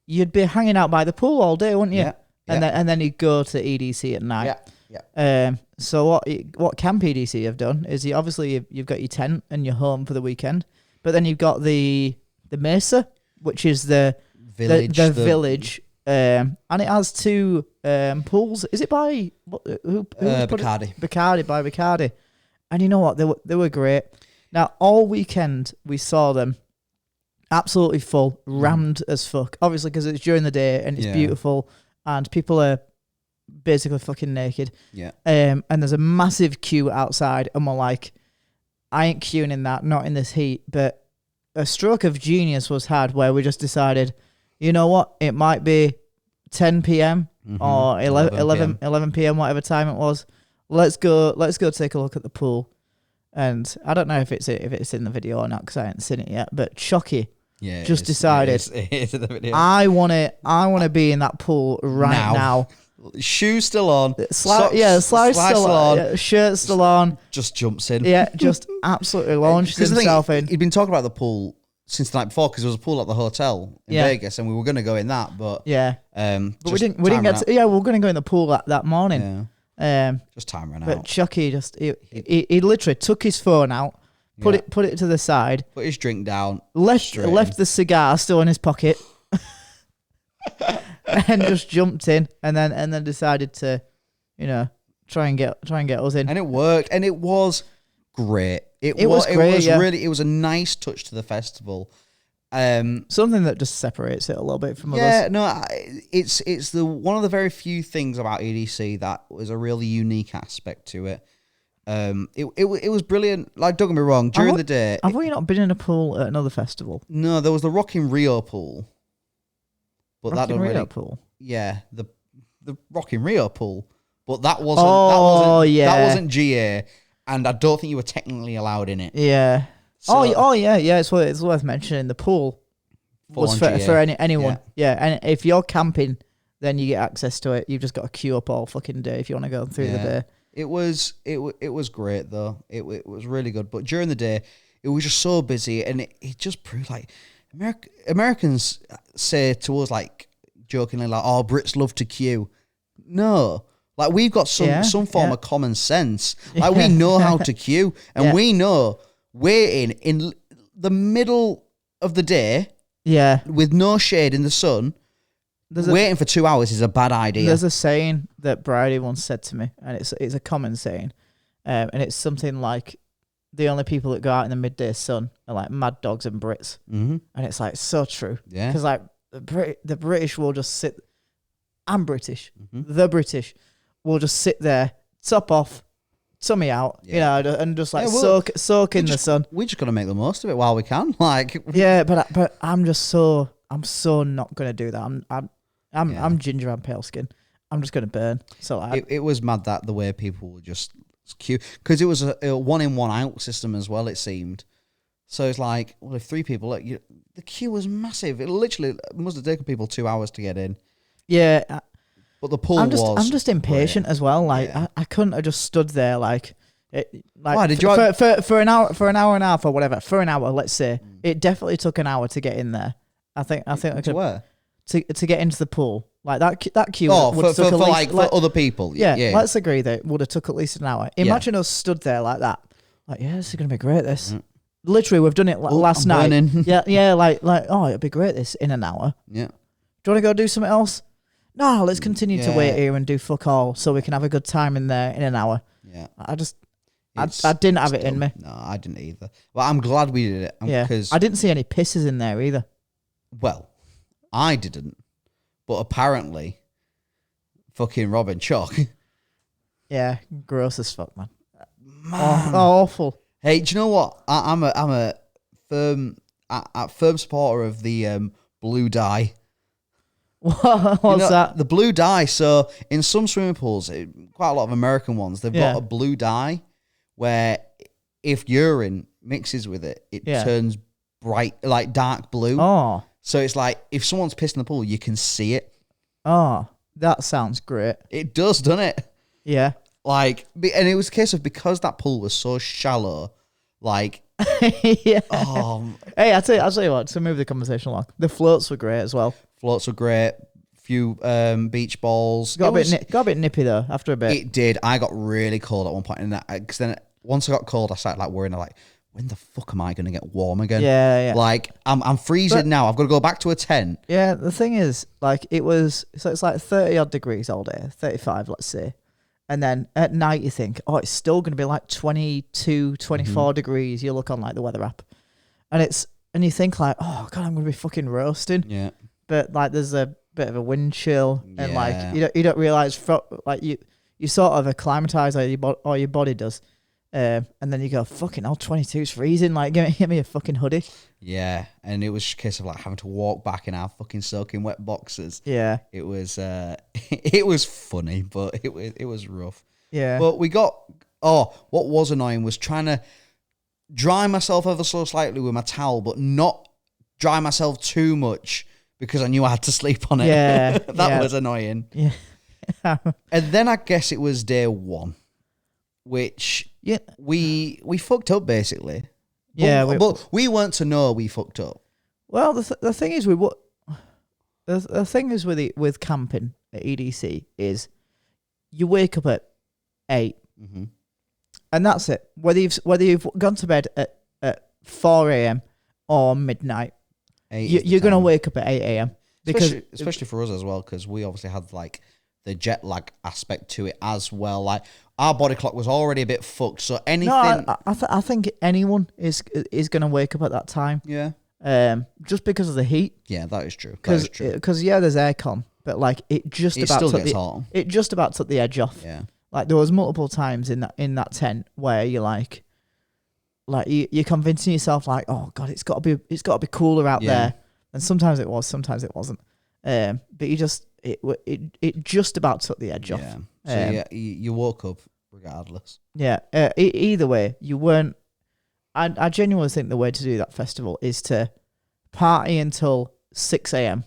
[SPEAKER 2] you'd be hanging out by the pool all day, wouldn't you?
[SPEAKER 1] Yeah.
[SPEAKER 2] And then you'd go to EDC at night.
[SPEAKER 1] Yeah.
[SPEAKER 2] So what Camp EDC have done is you've got your tent and you're home for the weekend, but then you've got the mesa, which is the village and it has two pools. Is it by who
[SPEAKER 1] Bacardi?
[SPEAKER 2] Bacardi by Bacardi. And you know what? They were great. Now all weekend we saw them absolutely full, rammed as fuck. Obviously because it's during the day and it's beautiful, and people are basically fucking naked.
[SPEAKER 1] Yeah.
[SPEAKER 2] And there's a massive queue outside, and we're like, I ain't queuing in that, not in this heat. But a stroke of genius was had where we just decided, you know what? It might be 10 p.m. or 11 p.m., whatever time it was. Let's go take a look at the pool. And I don't know if it's in the video or not because I haven't seen it yet. But Chucky just decided,
[SPEAKER 1] it is in the video.
[SPEAKER 2] I want to be in that pool right now.
[SPEAKER 1] Shoes still on.
[SPEAKER 2] Slides still on. Shirt still on.
[SPEAKER 1] Just jumps in.
[SPEAKER 2] Yeah, just absolutely launches himself in.
[SPEAKER 1] He'd been talking about the pool since the night before because there was a pool at the hotel in Vegas, and we were going to go in that, but
[SPEAKER 2] but we didn't get to, we were going to go in the pool that morning.
[SPEAKER 1] Just time ran out.
[SPEAKER 2] But Chucky he literally took his phone out, put it to the side,
[SPEAKER 1] put his drink down,
[SPEAKER 2] left the cigar still in his pocket. And just jumped in, and then decided to, try and get us in.
[SPEAKER 1] And it worked, and it was great. It was a nice touch to the festival.
[SPEAKER 2] Something that just separates it a little bit from others.
[SPEAKER 1] Yeah, no, it's the one of the very few things about EDC that was a really unique aspect to it. It was brilliant. Like, don't get me wrong, during the day.
[SPEAKER 2] Have we not been in a pool at another festival?
[SPEAKER 1] No, there was the Rock in Rio pool. But
[SPEAKER 2] Rock in Rio pool.
[SPEAKER 1] Yeah, the Rock in Rio pool. But that wasn't GA, and I don't think you were technically allowed in it.
[SPEAKER 2] Yeah. So, yeah. It's worth mentioning. The pool was for anyone. Yeah, and if you're camping, then you get access to it. You've just got to queue up all fucking day if you want to go through the day.
[SPEAKER 1] It was great though. It was really good. But during the day, it was just so busy, and it just proved like Americans say to us, like, jokingly, like, oh, Brits love to queue. No. Like, we've got some form of common sense. Like, we know how to queue, and we know waiting in the middle of the day with no shade in the sun, waiting for 2 hours is a bad idea.
[SPEAKER 2] There's a saying that Bridie once said to me, and it's a common saying, and it's something like, the only people that go out in the midday sun are like mad dogs and Brits. Mm-hmm. And it's like so true. Yeah. Because like the British will just sit. I'm British. Mm-hmm. The British will just sit there, top off, tummy out, and just like soak in the sun.
[SPEAKER 1] We just got to make the most of it while we can. Like,
[SPEAKER 2] yeah, but I'm so not gonna do that. I'm ginger and pale skin. I'm just gonna burn. So
[SPEAKER 1] it was mad that the way people were just queue, because it was a 1 in 1 out system as well, it seemed. So it's like, well, if 3 people, the queue was massive. It literally must have taken people 2 hours to get in.
[SPEAKER 2] Yeah,
[SPEAKER 1] but the pool
[SPEAKER 2] I'm just impatient as well. Like, I couldn't have just stood there why did you for an hour and a half or whatever, for an hour, let's say. It definitely took an hour to get in there. I think I could
[SPEAKER 1] where
[SPEAKER 2] to get into the pool. Like that queue.
[SPEAKER 1] For other people.
[SPEAKER 2] Yeah, let's agree that it would have took at least an hour. Imagine us stood there like that. Like, this is gonna be great. This literally, we've done it last night. Yeah. Like, it'd be great. This in an hour.
[SPEAKER 1] Yeah.
[SPEAKER 2] Do you want to go do something else? No, let's continue to wait here and do fuck all, so we can have a good time in there in an hour.
[SPEAKER 1] Yeah.
[SPEAKER 2] I didn't have it in me.
[SPEAKER 1] No, I didn't either. Well, I'm glad we did it. Because
[SPEAKER 2] I didn't see any pisses in there either.
[SPEAKER 1] Well, I didn't. But apparently, fucking Rob and Chuck.
[SPEAKER 2] Yeah, gross as fuck, man. Awful.
[SPEAKER 1] Hey, do you know what? I'm a firm supporter of the blue dye.
[SPEAKER 2] What's that?
[SPEAKER 1] The blue dye. So in some swimming pools, quite a lot of American ones, they've got a blue dye where if urine mixes with it, it turns bright, like dark blue.
[SPEAKER 2] Oh.
[SPEAKER 1] So it's like, if someone's pissed in the pool, you can see it.
[SPEAKER 2] Oh, that sounds great.
[SPEAKER 1] It does, doesn't it?
[SPEAKER 2] Yeah.
[SPEAKER 1] Like, and it was a case of, because that pool was so shallow, like...
[SPEAKER 2] Hey, I'll tell you what, to move the conversation along, the floats were great as well.
[SPEAKER 1] Floats were great. Few beach balls.
[SPEAKER 2] Got a bit nippy, though, after a bit.
[SPEAKER 1] It did. I got really cold at one point, and because then once I got cold, I started like worrying, like, when the fuck am I going to get warm again?
[SPEAKER 2] Yeah.
[SPEAKER 1] Like, I'm freezing now. I've got to go back to a tent.
[SPEAKER 2] Yeah, the thing is, like, it's like 30 odd degrees all day, 35, let's say. And then at night you think, oh, it's still going to be like 22, 24 degrees. You look on like the weather app. And you think like, oh God, I'm going to be fucking roasting.
[SPEAKER 1] Yeah.
[SPEAKER 2] But like there's a bit of a wind chill and
[SPEAKER 1] Yeah.
[SPEAKER 2] like you don't realize like you sort of acclimatize or your body does. And then you go, fucking hell, 22 is freezing. Like, give me a fucking hoodie.
[SPEAKER 1] Yeah, and it was just a case of like having to walk back in our fucking soaking wet boxes.
[SPEAKER 2] Yeah.
[SPEAKER 1] It was it was funny, but it was rough.
[SPEAKER 2] Yeah.
[SPEAKER 1] But what was annoying was trying to dry myself ever so slightly with my towel, but not dry myself too much because I knew I had to sleep on it.
[SPEAKER 2] Yeah.
[SPEAKER 1] That was annoying.
[SPEAKER 2] Yeah.
[SPEAKER 1] And then I guess it was day one, which we fucked up basically.
[SPEAKER 2] Yeah,
[SPEAKER 1] but we weren't to know we fucked up.
[SPEAKER 2] Well, the thing is the thing is with camping at EDC is you wake up at 8, and that's it. Whether you've gone to bed at 4 a.m. or midnight, you're gonna wake up at 8 a.m. because
[SPEAKER 1] especially for us as well, because we obviously had like the jet lag aspect to it as well. Like our body clock was already a bit fucked, so anything.
[SPEAKER 2] No, I think anyone is gonna wake up at that time.
[SPEAKER 1] Yeah.
[SPEAKER 2] Just because of the heat.
[SPEAKER 1] Yeah, that is true.
[SPEAKER 2] Because there's aircon, but like it
[SPEAKER 1] still gets hot.
[SPEAKER 2] It just about took the edge off.
[SPEAKER 1] Yeah.
[SPEAKER 2] Like there was multiple times in that tent where you're like you're convincing yourself like, oh God, it's got to be cooler out there, and sometimes it was, sometimes it wasn't. But it just about took the edge off.
[SPEAKER 1] So you woke up regardless.
[SPEAKER 2] Yeah. Either way, you weren't. I genuinely think the way to do that festival is to party until 6 a.m.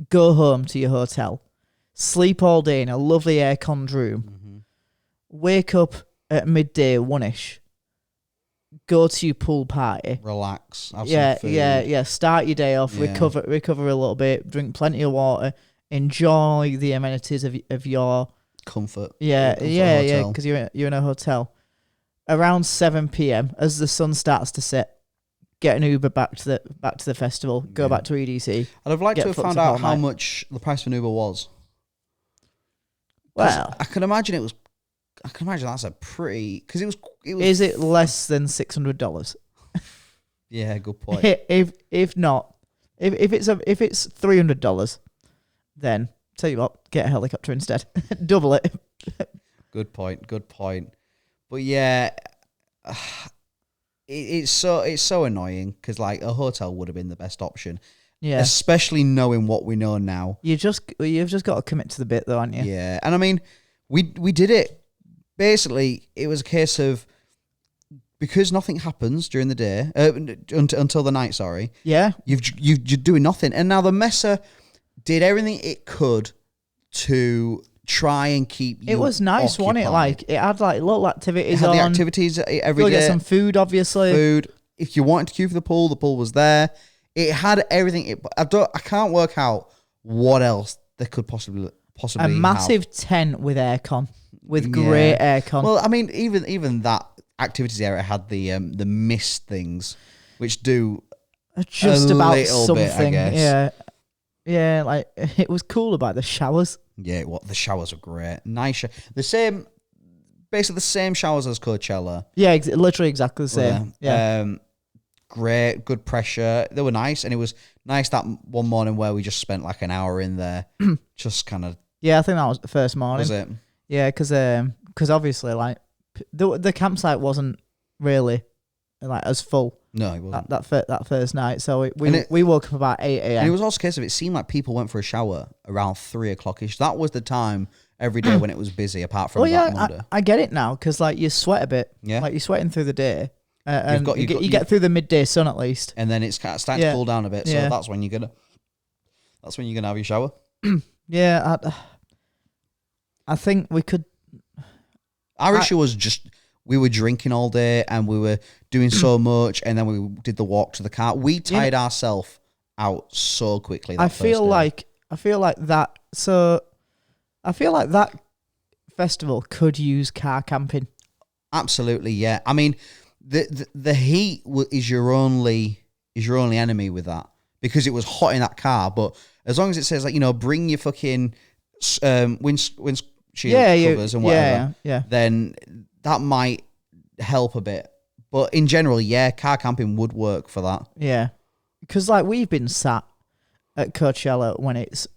[SPEAKER 2] Go home to your hotel, sleep all day in a lovely air-conned room, wake up at midday, 1-ish, go to your pool party,
[SPEAKER 1] relax, have
[SPEAKER 2] some
[SPEAKER 1] food.
[SPEAKER 2] Yeah. Start your day off, recover a little bit, drink plenty of water, enjoy the amenities of your
[SPEAKER 1] comfort.
[SPEAKER 2] Yeah, because you're in a hotel. Around 7 p.m. as the sun starts to set, get an Uber back to the festival, go back to EDC.
[SPEAKER 1] I'd have liked to have found out how much the price for an Uber was.
[SPEAKER 2] Well,
[SPEAKER 1] I can imagine that's a pretty, because it was.
[SPEAKER 2] Is it less than $600?
[SPEAKER 1] Yeah, good point.
[SPEAKER 2] If not, if it's $300, then tell you what, get a helicopter instead, double it.
[SPEAKER 1] Good point. But yeah, it's so annoying because like a hotel would have been the best option. Yeah, especially knowing what we know now.
[SPEAKER 2] You've just got to commit to the bit though, aren't you?
[SPEAKER 1] Yeah, and I mean, we did it. Basically, it was a case of because nothing happens during the day until the night. Sorry.
[SPEAKER 2] Yeah.
[SPEAKER 1] You're doing nothing, and now the Messer did everything it could to try and keep you.
[SPEAKER 2] It was nice, wasn't it? Like it had like little activities.
[SPEAKER 1] It had the activities every day.
[SPEAKER 2] Get some food, obviously.
[SPEAKER 1] Food. If you wanted to queue for the pool was there. It had everything. I can't work out what else they could possibly
[SPEAKER 2] a massive tent with aircon, with great aircon.
[SPEAKER 1] Well, I mean, even that activities area had the mist things, which do
[SPEAKER 2] just about something.
[SPEAKER 1] Bit, I guess.
[SPEAKER 2] Yeah. Like it was cool about the showers.
[SPEAKER 1] Yeah, the showers are great. Nice. Basically the same showers as Coachella.
[SPEAKER 2] Yeah, literally exactly the same. Yeah.
[SPEAKER 1] Great, good pressure. They were nice, and it was nice that one morning where we just spent like an hour in there, just kind of.
[SPEAKER 2] Yeah, I think that was the first morning.
[SPEAKER 1] Was it?
[SPEAKER 2] Yeah, because obviously like the campsite wasn't really like as full.
[SPEAKER 1] No, it wasn't.
[SPEAKER 2] That first night, so we woke up about 8 a.m.
[SPEAKER 1] And it was also a case of it seemed like people went for a shower around 3 o'clock-ish. That was the time every day when it was busy, apart from that Monday.
[SPEAKER 2] I get it now because like you sweat a bit. Yeah, like you're sweating through the day. And you get through the midday sun at least,
[SPEAKER 1] and then it's kind of starting to cool down a bit. So that's when you're gonna have your shower.
[SPEAKER 2] Yeah, I think we could.
[SPEAKER 1] Our issue was just we were drinking all day and we were doing so much, and then we did the walk to the car. We tired ourselves out so quickly. I feel like that festival could use car camping. Absolutely, yeah. I mean, the heat is your only enemy with that, because it was hot in that car. But as long as it says, like, you know, bring your fucking windshield covers and whatever, then that might help a bit. But in general, car camping would work for that.
[SPEAKER 2] Yeah, because like we've been sat at Coachella when it's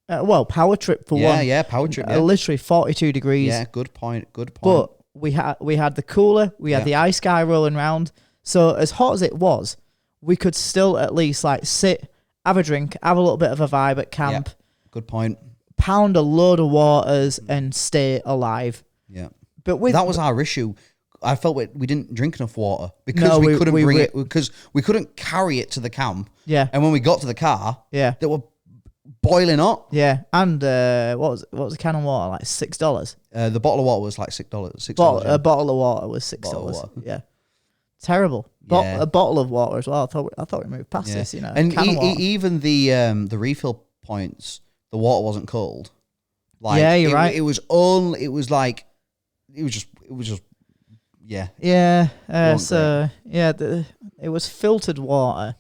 [SPEAKER 2] power trip for one.
[SPEAKER 1] Yeah, power trip.
[SPEAKER 2] Literally 42 degrees.
[SPEAKER 1] Yeah, good point.
[SPEAKER 2] But we had the cooler, we had the ice guy rolling around. So as hot as it was, we could still at least like sit, have a drink, have a little bit of a vibe at camp.
[SPEAKER 1] Yeah, good point.
[SPEAKER 2] Pound a load of waters and stay alive.
[SPEAKER 1] Yeah,
[SPEAKER 2] but
[SPEAKER 1] that was our issue. I felt we didn't drink enough water because we couldn't bring it, because we couldn't carry it to the camp.
[SPEAKER 2] Yeah,
[SPEAKER 1] and when we got to the car, they were boiling hot.
[SPEAKER 2] Yeah, and what was a can of water, like $6?
[SPEAKER 1] The bottle of water was like $6.
[SPEAKER 2] A bottle of water was $6. Yeah, terrible. A bottle of water as well. I thought we moved past this. You know,
[SPEAKER 1] and even the refill points, the water wasn't cold. Like,
[SPEAKER 2] yeah, you're right.
[SPEAKER 1] It was just. Yeah.
[SPEAKER 2] Yeah. It was filtered water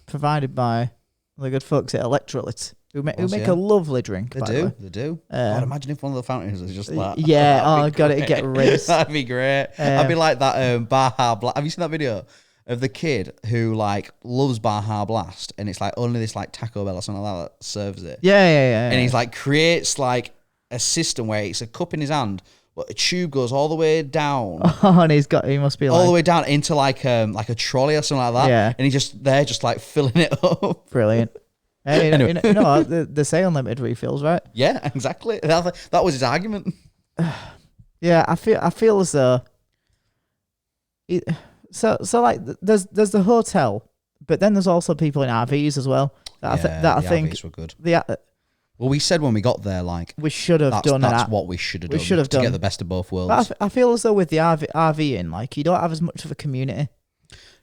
[SPEAKER 2] provided by the good folks at Electrolytes, who make a lovely drink.
[SPEAKER 1] They do. God, imagine if one of the fountains was just that.
[SPEAKER 2] Yeah. Got it. Get rinsed.
[SPEAKER 1] That'd be great. I'd be like that Baja Blast. Have you seen that video of the kid who like loves Baja Blast, and it's like only this like Taco Bell or something like that serves it.
[SPEAKER 2] Yeah.
[SPEAKER 1] And he's like creates like a system where it's a cup in his hand, but a tube goes all the way down.
[SPEAKER 2] Oh, and he must be
[SPEAKER 1] all the way down into like a trolley or something like that.
[SPEAKER 2] Yeah.
[SPEAKER 1] And he's just like filling it up.
[SPEAKER 2] Brilliant. Hey, anyway. They say unlimited refills, right?
[SPEAKER 1] Yeah, exactly. That was his argument.
[SPEAKER 2] Yeah, I feel as though. So like there's the hotel, but then there's also people in RVs as well. I think
[SPEAKER 1] RVs were good.
[SPEAKER 2] Well,
[SPEAKER 1] we said when we got there, like,
[SPEAKER 2] we should have done that.
[SPEAKER 1] That's what we should have done. To get the best of both worlds.
[SPEAKER 2] But I feel as though with the RV in, like, you don't have as much of a community.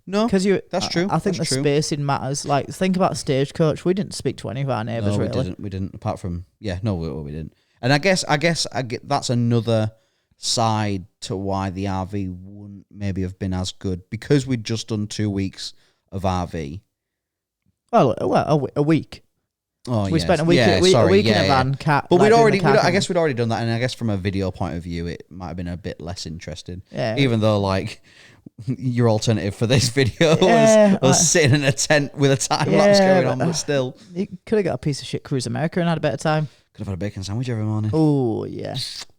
[SPEAKER 1] No, that's true.
[SPEAKER 2] I think spacing matters. Like, think about Stagecoach. We didn't speak to any of our neighbours.
[SPEAKER 1] No, we didn't. Apart from we didn't. And I guess that's another side to why the RV wouldn't maybe have been as good, because we'd just done 2 weeks of RV.
[SPEAKER 2] Well, a week.
[SPEAKER 1] Oh,
[SPEAKER 2] we spent a week in a van.
[SPEAKER 1] But we'd already done that, and I guess from a video point of view, it might have been a bit less interesting.
[SPEAKER 2] Yeah.
[SPEAKER 1] Even though, like, your alternative for this video was sitting in a tent with a time lapse going on, but still,
[SPEAKER 2] you could have got a piece of shit Cruise America and had a better time.
[SPEAKER 1] Could have had a bacon sandwich every morning.
[SPEAKER 2] Oh yeah,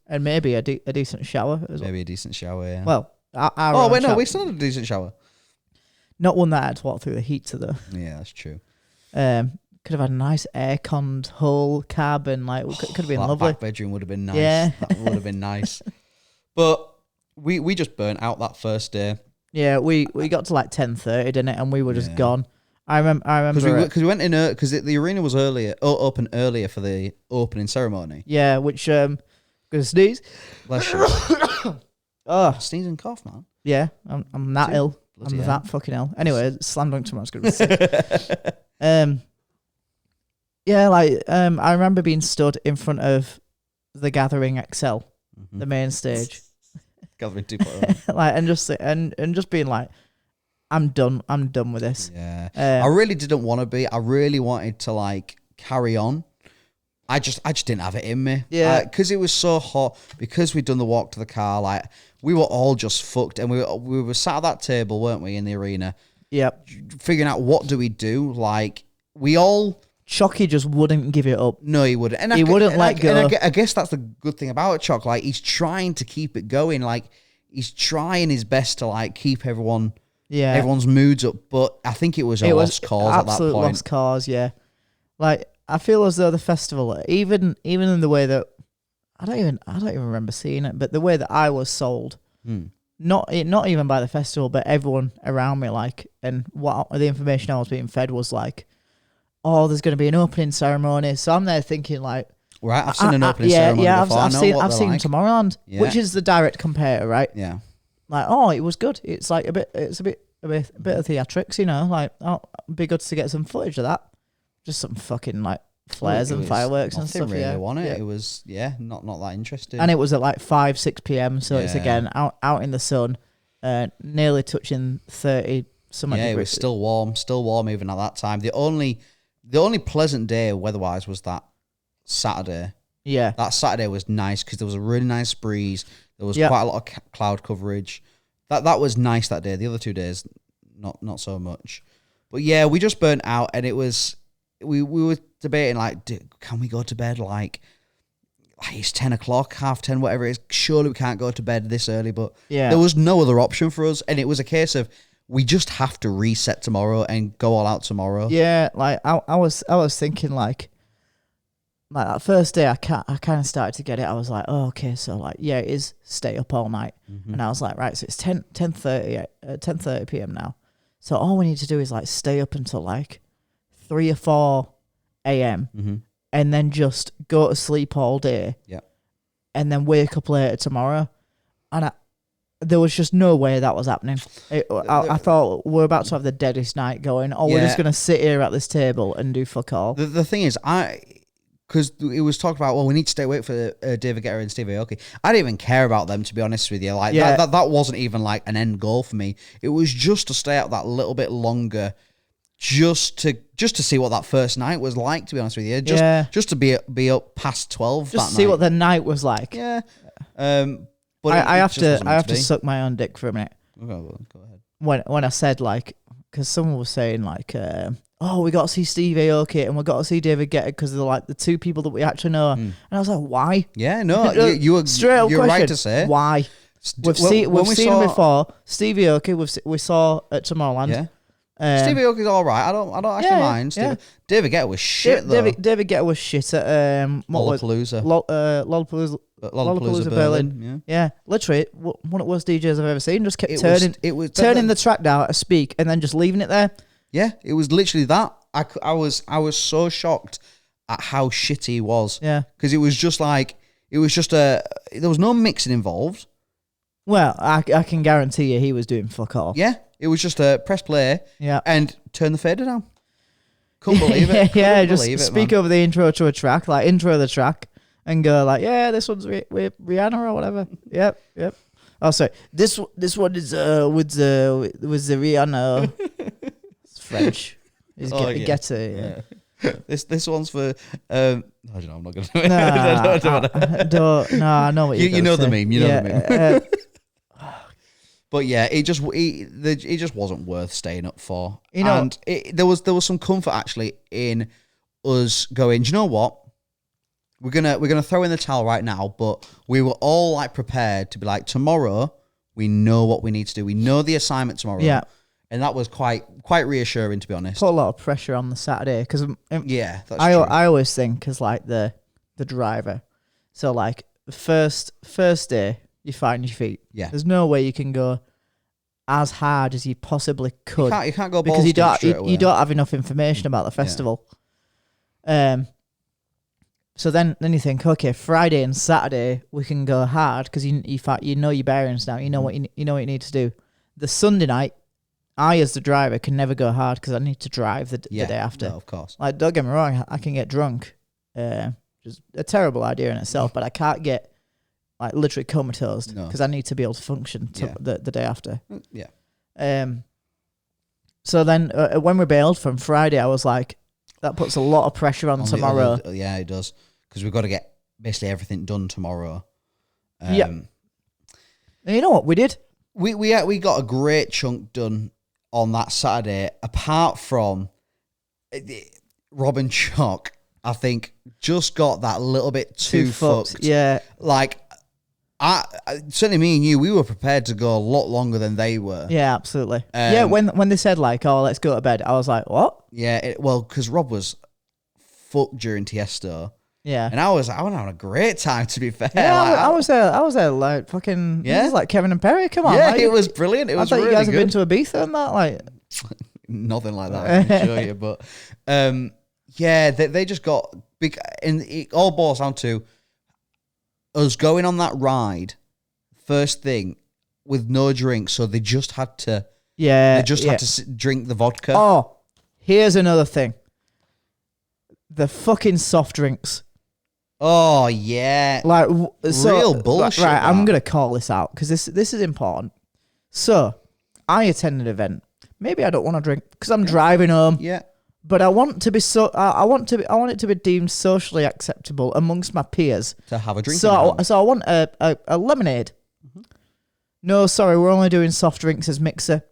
[SPEAKER 2] and maybe a decent shower as well.
[SPEAKER 1] Maybe a decent shower. Yeah.
[SPEAKER 2] Well,
[SPEAKER 1] we still had a decent shower.
[SPEAKER 2] Not one that had to walk through the heat to the.
[SPEAKER 1] Yeah, that's true.
[SPEAKER 2] Could have had a nice air-conned whole cabin. Like, could have been lovely.
[SPEAKER 1] Back bedroom would have been nice.
[SPEAKER 2] Yeah.
[SPEAKER 1] That would have been nice. But we just burnt out that first day.
[SPEAKER 2] Yeah, we got to like 10:30, didn't it? And we were just gone. I remember
[SPEAKER 1] because we went in because the arena was open earlier for the opening ceremony.
[SPEAKER 2] Yeah, which gonna sneeze.
[SPEAKER 1] Bless you. Sneeze and cough, man.
[SPEAKER 2] Yeah, I'm that ill. I'm that fucking ill. Anyway, slam dunk tomorrow's gonna be sick. Yeah, like I remember being stood in front of the Gathering XL, the main stage.
[SPEAKER 1] Gathering 2.0.
[SPEAKER 2] Like, and just being like, I'm done with this.
[SPEAKER 1] Yeah. I really didn't want to be. I really wanted to like carry on. I just didn't have it in me.
[SPEAKER 2] Yeah.
[SPEAKER 1] Because it was so hot, because we'd done the walk to the car, like we were all just fucked, and we were sat at that table, weren't we, in the arena?
[SPEAKER 2] Yep.
[SPEAKER 1] Figuring out what do we do. Like, we all...
[SPEAKER 2] Chalky just wouldn't give it up.
[SPEAKER 1] No, he wouldn't.
[SPEAKER 2] He wouldn't let go.
[SPEAKER 1] And I guess that's the good thing about Chalk. Like, he's trying to keep it going. Like, he's trying his best to like keep everyone's moods up. But I think it was a lost cause at that point.
[SPEAKER 2] Absolute lost cause. Yeah. Like, I feel as though the festival, even in the way that I don't even remember seeing it, but the way that I was sold, not even by the festival, but everyone around me, like, and what the information I was being fed was like, oh, there's going to be an opening ceremony. So I'm there thinking like,
[SPEAKER 1] right, I've seen an opening ceremony before.
[SPEAKER 2] I've seen Tomorrowland, which is the direct comparator, right?
[SPEAKER 1] Yeah.
[SPEAKER 2] Like, oh, it was good. It's like a bit of theatrics, you know. Like, oh, it'd be good to get some footage of that. Just some fucking like flares and fireworks and stuff.
[SPEAKER 1] Really, wasn't it? It was not that interesting.
[SPEAKER 2] And it was at like 5-6 p.m. So it's again out in the sun. nearly touching 30 something.
[SPEAKER 1] Yeah, it was still warm even at that time. The only pleasant day weather-wise was that Saturday.
[SPEAKER 2] Yeah.
[SPEAKER 1] That Saturday was nice because there was a really nice breeze. There was quite a lot of cloud coverage. That was nice that day. The other 2 days, not so much. But yeah, we just burnt out, and it was we were debating like, can we go to bed like it's 10 o'clock, 10:30, whatever it is. Surely we can't go to bed this early, but there was no other option for us, and it was a case of we just have to reset tomorrow and go all out tomorrow.
[SPEAKER 2] Yeah, like I was thinking like that first day I kind of started to get it. I was like, oh, okay, so like it is stay up all night, and I was like, right, so it's 10:30 p.m. now, so all we need to do is like stay up until like 3 or 4 a.m. And then just go to sleep all day.
[SPEAKER 1] Yeah.
[SPEAKER 2] And then wake up later tomorrow. And there was just no way that was happening. I thought we're about to have the deadest night going. Oh, we're just going to sit here at this table and do fuck all.
[SPEAKER 1] The thing is, because it was talked about, well, we need to stay awake for David Guetta and Stevie Aoki. I didn't even care about them, to be honest with you. Like that wasn't even like an end goal for me. It was just to stay out that little bit longer, just to see what that first night was like, to be honest with you. Just to be up past 12
[SPEAKER 2] just
[SPEAKER 1] that
[SPEAKER 2] to see
[SPEAKER 1] night.
[SPEAKER 2] what the night was like.
[SPEAKER 1] Yeah. But
[SPEAKER 2] I have to suck my own dick for a minute.
[SPEAKER 1] Go ahead.
[SPEAKER 2] When I said like, because someone was saying like, oh, we got to see Steve Aoki and we got to see David Guetta because they're like the two people that we actually know. And I was like, why?
[SPEAKER 1] Yeah, no, you're right to say.
[SPEAKER 2] Why? We've seen him before. Steve Aoki, we saw at Tomorrowland.
[SPEAKER 1] Yeah. Stevie Aoki's all right. I don't actually mind. David Guetta was shit though.
[SPEAKER 2] David Guetta was shit at
[SPEAKER 1] Lollapalooza.
[SPEAKER 2] Lollapalooza Berlin. Yeah, literally one of the worst DJs I've ever seen. Just kept turning the track down to speak and then just leaving it there.
[SPEAKER 1] Yeah, it was literally that. I was so shocked at how shitty he was.
[SPEAKER 2] Yeah,
[SPEAKER 1] because it was just there was no mixing involved.
[SPEAKER 2] Well, I can guarantee you he was doing fuck all.
[SPEAKER 1] Yeah. It was just a press play and turn the fader down. Couldn't believe it.
[SPEAKER 2] Just speak over the intro to a track, like intro the track and go like, yeah, this one's with Rihanna or whatever. Yep. Oh, sorry. This one is with the Rihanna. It's French. Gets it.
[SPEAKER 1] Yeah. This one's for I don't know. I'm not gonna do it.
[SPEAKER 2] No, I know what
[SPEAKER 1] you know the meme. You know the meme. But yeah, it just wasn't worth staying up for. And there was some comfort actually in us going, do you know what? We're gonna throw in the towel right now, but we were all like prepared to be like, tomorrow we know what we need to do. We know the assignment tomorrow. Yeah. And that was quite reassuring, to be honest.
[SPEAKER 2] Put a lot of pressure on the Saturday because
[SPEAKER 1] that's true.
[SPEAKER 2] I always think as like the driver. So like first day you find your feet.
[SPEAKER 1] Yeah.
[SPEAKER 2] There's no way you can go as hard as you possibly could.
[SPEAKER 1] You can't go balls
[SPEAKER 2] because
[SPEAKER 1] you
[SPEAKER 2] don't have enough information about the festival. Yeah. So then you think, okay, Friday and Saturday we can go hard because you know your bearings now. You know what you need to do. The Sunday night, I as the driver can never go hard because I need to drive the day after.
[SPEAKER 1] No, of course.
[SPEAKER 2] Like, don't get me wrong, I can get drunk. Just a terrible idea in itself, but I can't get like literally comatose because I need to be able to function the day after.
[SPEAKER 1] Yeah.
[SPEAKER 2] So then when we bailed from Friday, I was like, that puts a lot of pressure on tomorrow.
[SPEAKER 1] Yeah, it does, because we've got to get basically everything done tomorrow.
[SPEAKER 2] And you know what we did?
[SPEAKER 1] We got a great chunk done on that Saturday. Apart from Robin Chalk, I think just got that little bit too fucked.
[SPEAKER 2] Yeah,
[SPEAKER 1] like. Certainly me and you, we were prepared to go a lot longer than they were.
[SPEAKER 2] Yeah, absolutely. When they said like, "Oh, let's go to bed," I was like, "What?"
[SPEAKER 1] Yeah, because Rob was fucked during Tiesto.
[SPEAKER 2] Yeah,
[SPEAKER 1] and I was having a great time. To be fair,
[SPEAKER 2] yeah, I was there like fucking. Yeah, this is like Kevin and Perry. Come on,
[SPEAKER 1] yeah,
[SPEAKER 2] like,
[SPEAKER 1] it was brilliant. It was really good.
[SPEAKER 2] I thought you guys had been to Ibiza and that, like
[SPEAKER 1] nothing like that. I can show you, but yeah, they just got big, and it all boils down to us going on that ride first thing with no drink, so they just had to had to drink the vodka.
[SPEAKER 2] Oh, here's another thing. The fucking soft drinks.
[SPEAKER 1] Oh yeah.
[SPEAKER 2] Like
[SPEAKER 1] real bullshit.
[SPEAKER 2] Right, I'm going to call this out because this is important. So I attend an event. Maybe I don't want to drink because I'm driving home.
[SPEAKER 1] Yeah.
[SPEAKER 2] But I want to be I want it to be deemed socially acceptable amongst my peers
[SPEAKER 1] To have a drink.
[SPEAKER 2] So I want a lemonade. No, sorry, we're only doing soft drinks as mixer.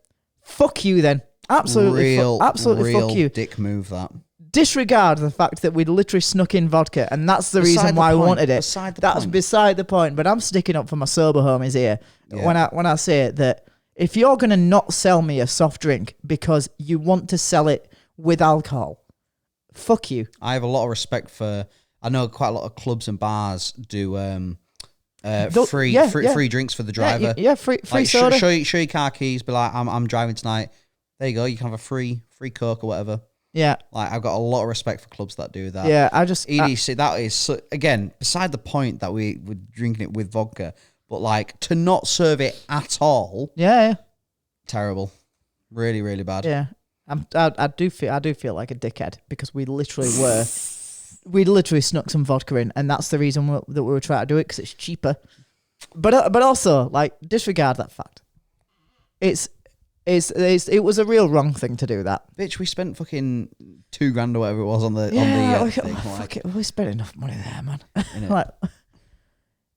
[SPEAKER 2] Fuck you then. Absolutely, absolutely fuck you.
[SPEAKER 1] Dick move that.
[SPEAKER 2] Disregard the fact that we literally snuck in vodka, and that's the reason why we wanted it. That's beside the point. But I'm sticking up for my sober homies here when I say that if you're gonna not sell me a soft drink because you want to sell it with alcohol, fuck you.
[SPEAKER 1] I have a lot of respect for. I know quite a lot of clubs and bars do free drinks for the driver.
[SPEAKER 2] Free
[SPEAKER 1] like,
[SPEAKER 2] soda.
[SPEAKER 1] Show your car keys. Be like, I'm driving tonight. There you go. You can have a free Coke or whatever.
[SPEAKER 2] Yeah.
[SPEAKER 1] Like, I've got a lot of respect for clubs that do that.
[SPEAKER 2] Yeah, I just
[SPEAKER 1] EDC. That is again beside the point that we were drinking it with vodka, but like to not serve it at all.
[SPEAKER 2] Yeah.
[SPEAKER 1] Terrible. Really, really bad.
[SPEAKER 2] Yeah. I do feel like a dickhead because we literally snuck some vodka in, and that's the reason that we were trying to do it because it's cheaper. But also like disregard that fact. It was a real wrong thing to do that.
[SPEAKER 1] Bitch, we spent fucking $2,000 or whatever it was on the
[SPEAKER 2] thing. We spent enough money there, man. Like,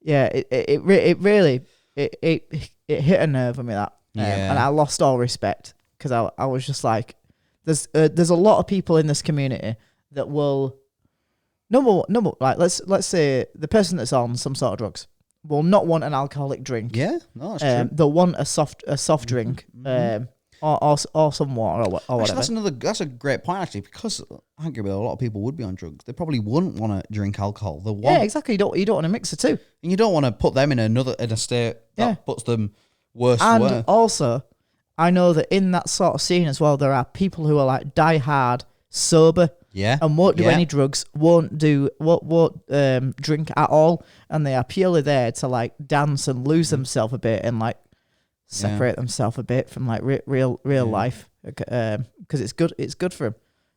[SPEAKER 2] yeah, it really hit a nerve with me that, and I lost all respect because I was just like, there's a lot of people in this community that will like let's say the person that's on some sort of drugs will not want an alcoholic drink.
[SPEAKER 1] Yeah, no, that's true.
[SPEAKER 2] They'll want a soft drink, or some water or whatever.
[SPEAKER 1] Actually, that's a great point actually, because I agree with a lot of people would be on drugs. They probably wouldn't want to drink alcohol.
[SPEAKER 2] Yeah, exactly. You don't want to mix the two,
[SPEAKER 1] and you don't want to put them in a state that puts them worse.
[SPEAKER 2] And also, I know that in that sort of scene as well, there are people who are like die hard sober.
[SPEAKER 1] Yeah,
[SPEAKER 2] and won't do any drugs, won't drink at all, and they are purely there to like dance and lose themselves a bit and like separate themselves a bit from like real life, because it's good for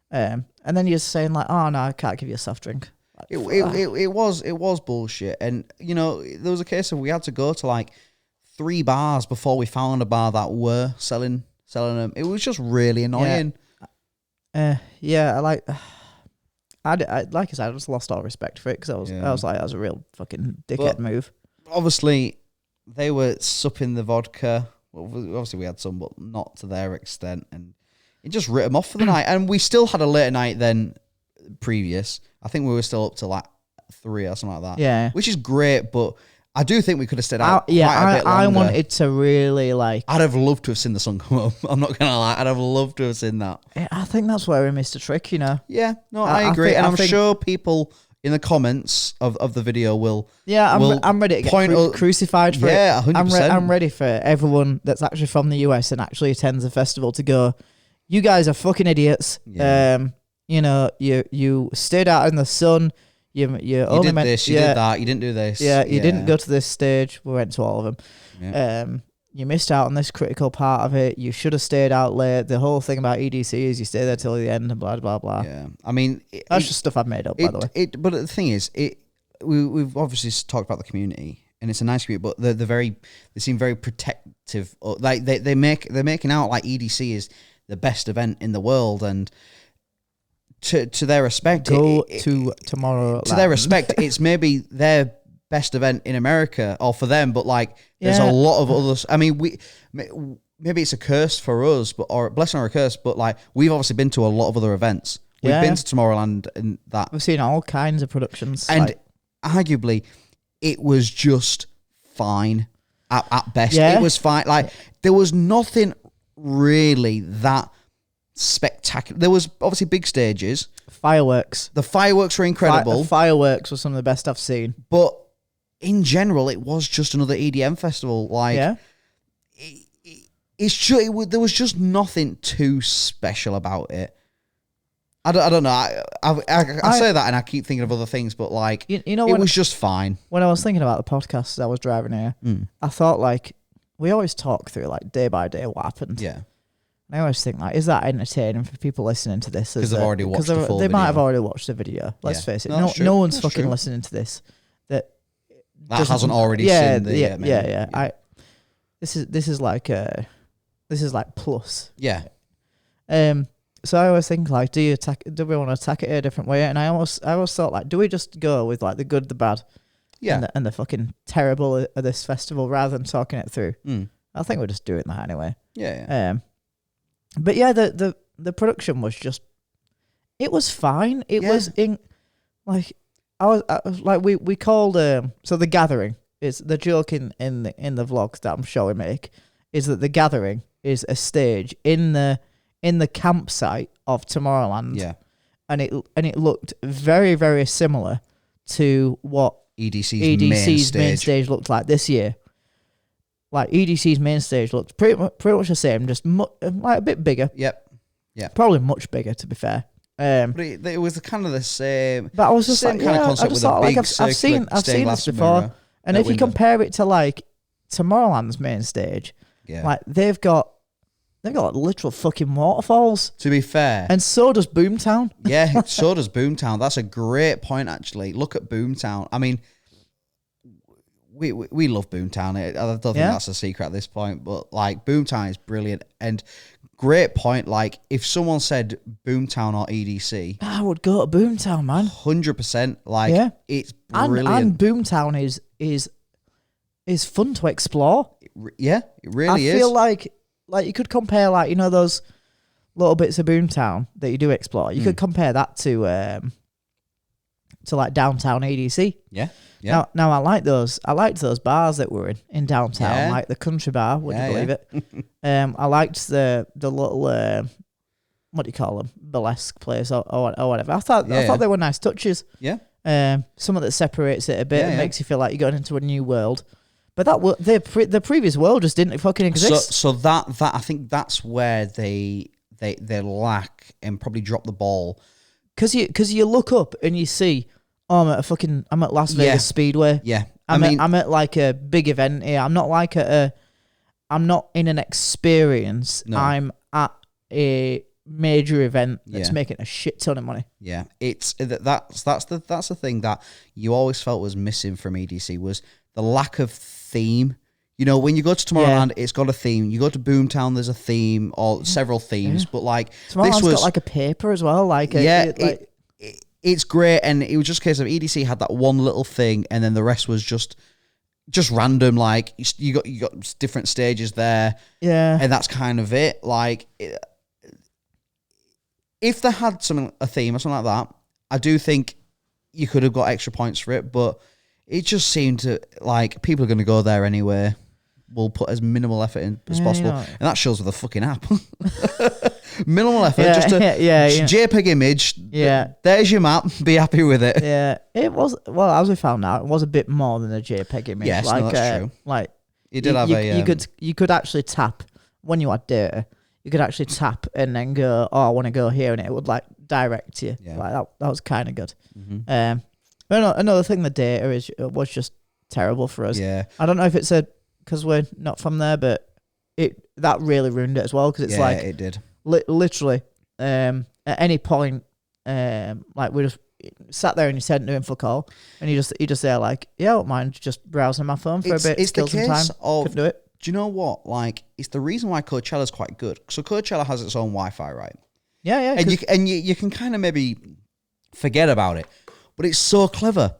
[SPEAKER 2] them. And then you're saying like, oh no, I can't give you a soft drink. Like,
[SPEAKER 1] it was bullshit, and you know there was a case of we had to go to like 3 bars before we found a bar that were selling them. It was just really annoying.
[SPEAKER 2] I like I said, I just lost all respect for it because I was like, that was a real fucking dickhead move.
[SPEAKER 1] Obviously, they were supping the vodka. Well, obviously, we had some, but not to their extent, and it just writ them off for the night. And we still had a later night than previous. I think we were still up to like 3 or something like that.
[SPEAKER 2] Yeah,
[SPEAKER 1] which is great, but I do think we could have stayed out.
[SPEAKER 2] I wanted to really like.
[SPEAKER 1] I'd have loved to have seen the sun come up. I'm not gonna lie. I'd have loved to have seen that.
[SPEAKER 2] I think that's where we missed a trick, you know.
[SPEAKER 1] Yeah, no, I agree, and I'm sure people in the comments of the video will.
[SPEAKER 2] Yeah, I'm ready to get crucified for it.
[SPEAKER 1] Yeah, 100%.
[SPEAKER 2] I'm ready for everyone that's actually from the US and actually attends the festival to go. You guys are fucking idiots. Yeah. You know, you stayed out in the sun. You only
[SPEAKER 1] did this, you did that, you didn't do this.
[SPEAKER 2] Yeah, you didn't go to this stage. We went to all of them. Yeah. You missed out on this critical part of it. You should have stayed out late. The whole thing about EDC is you stay there till the end and blah, blah, blah.
[SPEAKER 1] Yeah. I mean...
[SPEAKER 2] That's just stuff I've made up, by the way.
[SPEAKER 1] But the thing is, we've obviously talked about the community, and it's a nice community, but they seem very protective. Like they're making out like EDC is the best event in the world, and... To their respect,
[SPEAKER 2] to Tomorrowland.
[SPEAKER 1] To their respect, it's maybe their best event in America, or for them. But like, there's a lot of others. I mean, maybe it's a curse for us, or a blessing or a curse. But like, we've obviously been to a lot of other events. We've been to Tomorrowland, and that
[SPEAKER 2] we've seen all kinds of productions.
[SPEAKER 1] And arguably, it was just fine at best. Yeah. It was fine. Like, there was nothing really that spectacular. There was obviously big stages.
[SPEAKER 2] Fireworks.
[SPEAKER 1] The fireworks were incredible.
[SPEAKER 2] Fireworks were some of the best I've seen.
[SPEAKER 1] But in general, it was just another EDM festival. Like, there was just nothing too special about it. I don't know. I say that and I keep thinking of other things, but like, you know, it was just fine.
[SPEAKER 2] When I was thinking about the podcast as I was driving here, I thought like, we always talk through like day by day what happened.
[SPEAKER 1] Yeah.
[SPEAKER 2] I always think like, is that entertaining for people listening to this?
[SPEAKER 1] Because they've already watched the full video.
[SPEAKER 2] They might have already watched the video. Let's face it. No one's fucking listening to this. That
[SPEAKER 1] hasn't already seen the...
[SPEAKER 2] this is like plus.
[SPEAKER 1] Yeah.
[SPEAKER 2] So I always think like, do we want to attack it a different way? And I always thought like, do we just go with like the good, the bad, and the fucking terrible of this festival rather than talking it through? I think we're just doing that anyway.
[SPEAKER 1] Yeah.
[SPEAKER 2] But yeah, the production was just, it was fine. It was in like I was like we called so the gathering is the joke in the vlogs that I'm showing make is that the gathering is a stage in the campsite of Tomorrowland.
[SPEAKER 1] Yeah.
[SPEAKER 2] And it looked very, very similar to what
[SPEAKER 1] EDC's main stage
[SPEAKER 2] looked like this year. Like EDC's main stage looked pretty much the same, just like a bit bigger.
[SPEAKER 1] Yep. Yeah.
[SPEAKER 2] Probably much bigger, to be fair.
[SPEAKER 1] But it was kind of the same.
[SPEAKER 2] But I was just
[SPEAKER 1] same
[SPEAKER 2] like,
[SPEAKER 1] kind of concept with a big
[SPEAKER 2] I've seen this before. And if you compare it to like Tomorrowland's main stage, like they've got literal fucking waterfalls.
[SPEAKER 1] To be fair.
[SPEAKER 2] And so does Boomtown.
[SPEAKER 1] Yeah, so does Boomtown. That's a great point, actually. Look at Boomtown. I mean, we love Boomtown. I don't think that's a secret at this point, but like Boomtown is brilliant. And great point. Like if someone said Boomtown or EDC,
[SPEAKER 2] I would go to Boomtown, man.
[SPEAKER 1] 100%. Like it's brilliant.
[SPEAKER 2] And Boomtown is fun to explore.
[SPEAKER 1] It really is.
[SPEAKER 2] I feel like you could compare like, you know, those little bits of Boomtown that you do explore. You could compare that to like downtown EDC.
[SPEAKER 1] Yeah.
[SPEAKER 2] Now I like those. I liked those bars that were in downtown, like the Country Bar. Would you believe it? I liked the little what do you call them, burlesque place or whatever. I thought they were nice touches.
[SPEAKER 1] Yeah.
[SPEAKER 2] Something that separates it a bit and makes you feel like you're going into a new world. But the previous world just didn't fucking exist.
[SPEAKER 1] So that I think that's where they lack and probably drop the ball.
[SPEAKER 2] Because you look up and you see, I'm at Las Vegas Speedway.
[SPEAKER 1] Yeah.
[SPEAKER 2] I'm at like a big event here. I'm not in an experience. No. I'm at a major event that's making a shit ton of money. Yeah.
[SPEAKER 1] That's the thing that you always felt was missing from EDC was the lack of theme. You know, when you go to Tomorrowland, it's got a theme. You go to Boomtown, there's a theme or several themes. But like
[SPEAKER 2] Tomorrowland's got like a paper as well.
[SPEAKER 1] It's great, and it was just a case of EDC had that one little thing, and then the rest was just random. Like you got different stages there, and that's kind of it. Like if they had a theme or something like that, I do think you could have got extra points for it. But it just seemed to like people are going to go there anyway. We'll put as minimal effort in as possible, and that shows with the fucking app. Minimal effort, just a JPEG image. Yeah, there's your map. Be happy with it.
[SPEAKER 2] Yeah, it was. Well, as we found out, it was a bit more than a JPEG image.
[SPEAKER 1] Yes, like, that's true.
[SPEAKER 2] Like
[SPEAKER 1] it did have
[SPEAKER 2] you could actually tap when you had data. You could actually tap and then go, oh, I want to go here, and it would like direct you. Yeah. Like that was kind of good. Mm-hmm. Another thing, the data was just terrible for us.
[SPEAKER 1] Yeah,
[SPEAKER 2] I don't know if it's because we're not from there, but that really ruined it as well. Because it's like
[SPEAKER 1] it did.
[SPEAKER 2] Literally, at any point, like we just sat there and you said doing fuck all, and you just there like, yeah, I don't mind just browsing my phone for a bit.
[SPEAKER 1] It's
[SPEAKER 2] kill
[SPEAKER 1] the case
[SPEAKER 2] some time.
[SPEAKER 1] of,
[SPEAKER 2] do it.
[SPEAKER 1] Do you know what? Like, it's the reason why Coachella's quite good. So Coachella has its own Wi-Fi, right?
[SPEAKER 2] Yeah.
[SPEAKER 1] And you can kind of maybe forget about it, but it's so clever.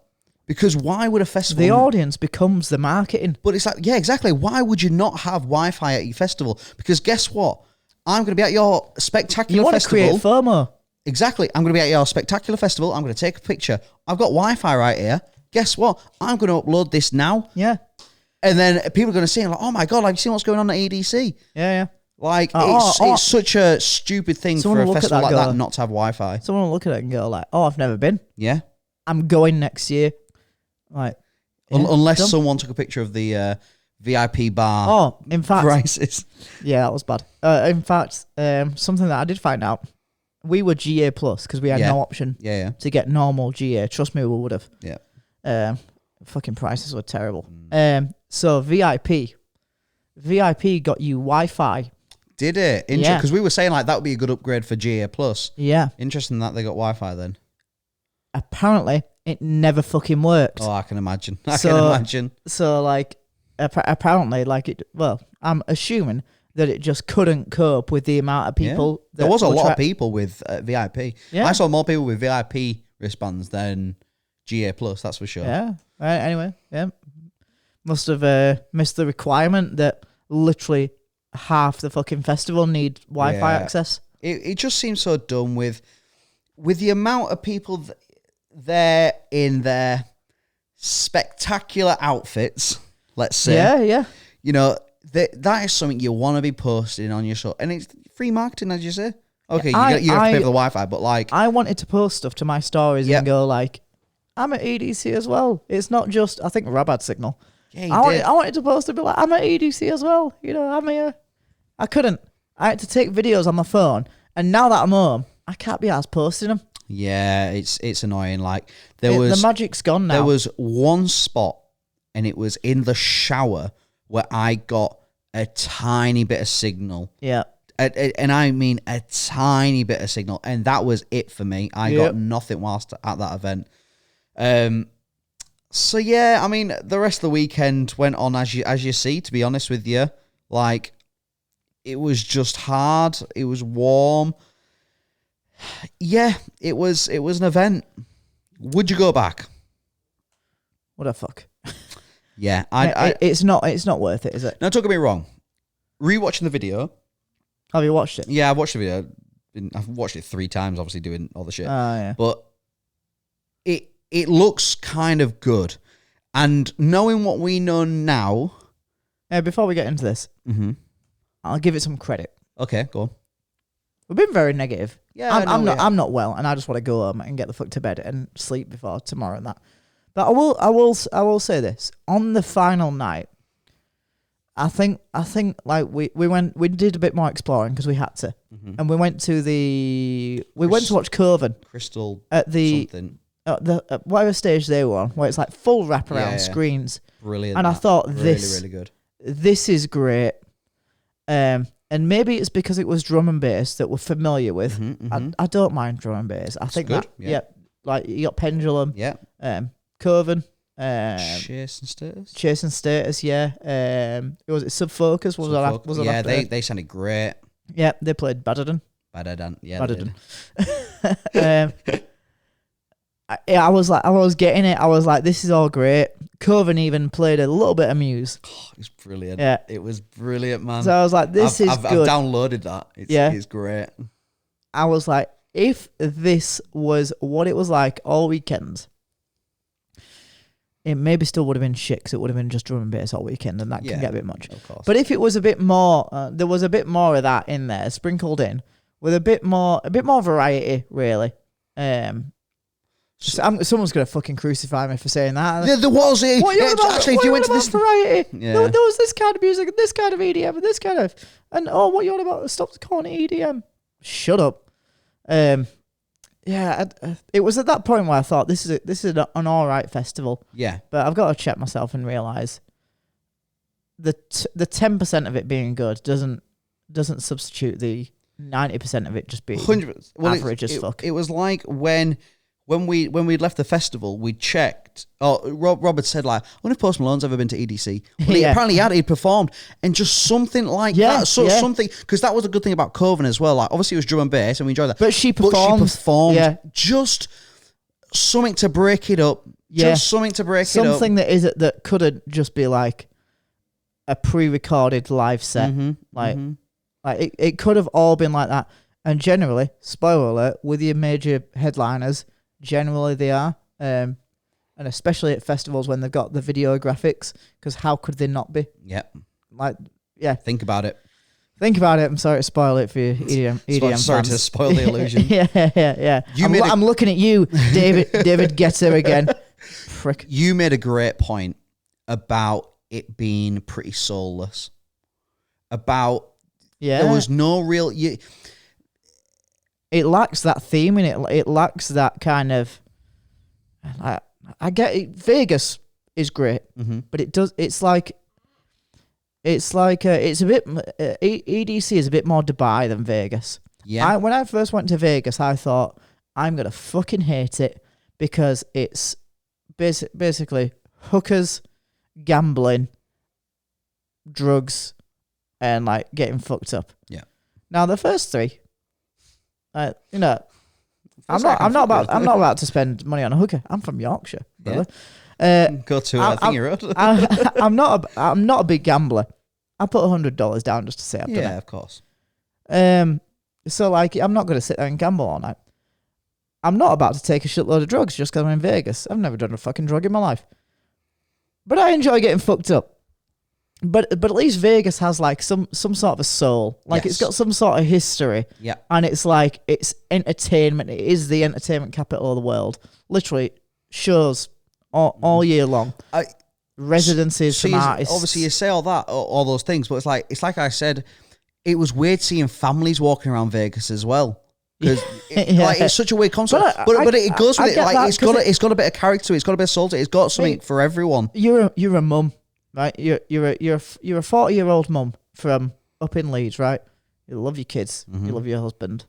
[SPEAKER 1] Because why would a festival...
[SPEAKER 2] The audience becomes the marketing.
[SPEAKER 1] But it's like, yeah, exactly. Why would you not have Wi-Fi at your festival? Because guess what? I'm going to be at your spectacular festival.
[SPEAKER 2] You want to create FOMO.
[SPEAKER 1] Exactly. I'm going to be at your spectacular festival. I'm going to take a picture. I've got Wi-Fi right here. Guess what? I'm going to upload this now.
[SPEAKER 2] Yeah.
[SPEAKER 1] And then people are going to see it like, oh my God, have you seen what's going on at EDC?
[SPEAKER 2] Yeah.
[SPEAKER 1] Like, it's such a stupid thing for a festival like that not to have Wi-Fi.
[SPEAKER 2] Someone will look at it and go like, oh, I've never been.
[SPEAKER 1] Yeah.
[SPEAKER 2] I'm going next year. Like,
[SPEAKER 1] unless someone took a picture of the VIP bar.
[SPEAKER 2] Oh, in fact,
[SPEAKER 1] prices.
[SPEAKER 2] Yeah, that was bad. In fact, something that I did find out, we were GA plus because we had no option. To get normal GA. Trust me, we would have.
[SPEAKER 1] Yeah.
[SPEAKER 2] Fucking prices were terrible. So VIP got you Wi-Fi.
[SPEAKER 1] Did it? Interesting. Because we were saying like that would be a good upgrade for GA plus.
[SPEAKER 2] Yeah.
[SPEAKER 1] Interesting that they got Wi-Fi then.
[SPEAKER 2] Apparently, it never fucking worked.
[SPEAKER 1] Oh, I can imagine. I can imagine.
[SPEAKER 2] So, like, apparently, like, I'm assuming that it just couldn't cope with the amount of people.
[SPEAKER 1] There was a lot of people with VIP.
[SPEAKER 2] Yeah.
[SPEAKER 1] I saw more people with VIP wristbands than GA Plus, that's for sure.
[SPEAKER 2] Yeah. Right. Anyway, yeah. Must have missed the requirement that literally half the fucking festival need Wi-Fi access.
[SPEAKER 1] It just seems so dumb with the amount of people there in their spectacular outfits, let's say.
[SPEAKER 2] Yeah, yeah.
[SPEAKER 1] You know, that is something you want to be posting on your show. And it's free marketing, as you say. Okay, you have to pay for the Wi-Fi, but like...
[SPEAKER 2] I wanted to post stuff to my stories and go like, I'm at EDC as well. It's not just, I think Rab had signal.
[SPEAKER 1] Yeah,
[SPEAKER 2] I wanted to post and be like, I'm at EDC as well. You know, I'm here. I couldn't. I had to take videos on my phone. And now that I'm home, I can't be arsed posting them.
[SPEAKER 1] Yeah, it's annoying. Like,
[SPEAKER 2] the magic's gone now.
[SPEAKER 1] There was one spot, and it was in the shower, where I got a tiny bit of signal.
[SPEAKER 2] Yeah.
[SPEAKER 1] And I mean a tiny bit of signal. And that was it for me. I got nothing whilst at that event. So, yeah, I mean, the rest of the weekend went on as you see, to be honest with you. Like, it was just hard. It was warm. Yeah, it was an event. Would you go back?
[SPEAKER 2] What the fuck?
[SPEAKER 1] Yeah,
[SPEAKER 2] it's not worth it, is it?
[SPEAKER 1] Now, don't get me wrong. Rewatching the video.
[SPEAKER 2] Have you watched it?
[SPEAKER 1] Yeah, I've watched the video. I've watched it 3 times, obviously doing all the shit.
[SPEAKER 2] Yeah.
[SPEAKER 1] But it looks kind of good, and knowing what we know now.
[SPEAKER 2] Before we get into this, I'll give it some credit.
[SPEAKER 1] Okay, go on.
[SPEAKER 2] We've been very negative.
[SPEAKER 1] Yeah,
[SPEAKER 2] I'm not well, and I just want to go home and get the fuck to bed and sleep before tomorrow and that. But I will say this on the final night. I think like we did a bit more exploring because we had to, and we went to watch Coven
[SPEAKER 1] Crystal
[SPEAKER 2] at the
[SPEAKER 1] something.
[SPEAKER 2] Whatever stage they were on, where it's like full wraparound screens.
[SPEAKER 1] Brilliant.
[SPEAKER 2] And I thought
[SPEAKER 1] really good.
[SPEAKER 2] This is great. And maybe it's because it was drum and bass that we're familiar with. I don't mind drum and bass. I think
[SPEAKER 1] good.
[SPEAKER 2] that like you got Pendulum.
[SPEAKER 1] Yeah.
[SPEAKER 2] Coven.
[SPEAKER 1] Chase and Status.
[SPEAKER 2] Yeah. Was it Sub Focus?
[SPEAKER 1] Yeah, they sounded great.
[SPEAKER 2] Yeah, they played Badderden.
[SPEAKER 1] Yeah,
[SPEAKER 2] Badderden. I was getting it. I was like, this is all great. Coven even played a little bit of Muse.
[SPEAKER 1] Oh, it was brilliant.
[SPEAKER 2] Yeah.
[SPEAKER 1] It was brilliant, man.
[SPEAKER 2] So I was like, this is good.
[SPEAKER 1] I've downloaded that. It's great.
[SPEAKER 2] I was like, if this was what it was like all weekend, it maybe still would have been shit because it would have been just drum and bass all weekend, and that can get a bit much.
[SPEAKER 1] Of course.
[SPEAKER 2] But if it was a bit more, there was a bit more of that in there, sprinkled in, with a bit more variety, really. Someone's gonna fucking crucify me for saying that.
[SPEAKER 1] Yeah, there was it.
[SPEAKER 2] What you about,
[SPEAKER 1] actually, if you went to this
[SPEAKER 2] variety,
[SPEAKER 1] yeah.
[SPEAKER 2] there was this kind of music, and this kind of EDM, and this kind of, and what you on about? Stop calling it EDM. Shut up. Yeah, it was at that point where I thought this is an all right festival.
[SPEAKER 1] Yeah,
[SPEAKER 2] but I've got to check myself and realize the 10% of it being good doesn't substitute the 90% of it just being average as fuck.
[SPEAKER 1] It was like when we left the festival, we checked. Oh, Rob had said like, I wonder if Post Malone's ever been to EDC. Well, he apparently he'd performed, and just something like that. Something, because that was a good thing about Coven as well. Like, obviously it was drum and bass, and we enjoyed that.
[SPEAKER 2] But she performed.
[SPEAKER 1] Just something to break it up.
[SPEAKER 2] Yeah.
[SPEAKER 1] Just something to break it up.
[SPEAKER 2] Something that couldn't just be like a pre-recorded live set. Like it could have all been like that. And generally, spoiler alert, with your major headliners, generally they are. And especially at festivals when they've got the video graphics, because how could they not be?
[SPEAKER 1] Yep.
[SPEAKER 2] Like, yeah.
[SPEAKER 1] Think about it.
[SPEAKER 2] I'm sorry to spoil it for you, EDM
[SPEAKER 1] sorry
[SPEAKER 2] fans.
[SPEAKER 1] to spoil the illusion.
[SPEAKER 2] Yeah. I'm looking at you, David Guetta again. Prick.
[SPEAKER 1] You made a great point about it being pretty soulless. There was no real...
[SPEAKER 2] It lacks that theme in it. It lacks that kind of... I get it. Vegas is great, but it does... It's a bit... EDC is a bit more Dubai than Vegas.
[SPEAKER 1] Yeah.
[SPEAKER 2] When I first went to Vegas, I thought, I'm going to fucking hate it because it's basically hookers, gambling, drugs, and like getting fucked up.
[SPEAKER 1] Yeah.
[SPEAKER 2] Now the first three, you know, I'm not about to spend money on a hooker. I'm from Yorkshire, brother.
[SPEAKER 1] Go to I think you're right.
[SPEAKER 2] I'm not a big gambler. I put $100 down just to say I've done it.
[SPEAKER 1] Yeah, of course.
[SPEAKER 2] So like, I'm not going to sit there and gamble all night. I'm not about to take a shitload of drugs just because I'm in Vegas. I've never done a fucking drug in my life. But I enjoy getting fucked up. But at least Vegas has like some sort of a soul. Like it's got some sort of history.
[SPEAKER 1] Yeah.
[SPEAKER 2] And it's like, it's entertainment. It is the entertainment capital of the world. Literally shows all year long. Residencies from artists.
[SPEAKER 1] Obviously you say all those things, but it's like I said, it was weird seeing families walking around Vegas as well. Because like, it's such a weird concept, but it goes with it. Like it's got a bit of character, it's got a bit of soul. It's got something for everyone.
[SPEAKER 2] You're a mum, right? You're a 40-year-old mum from up in Leeds, right? You love your kids, you love your husband.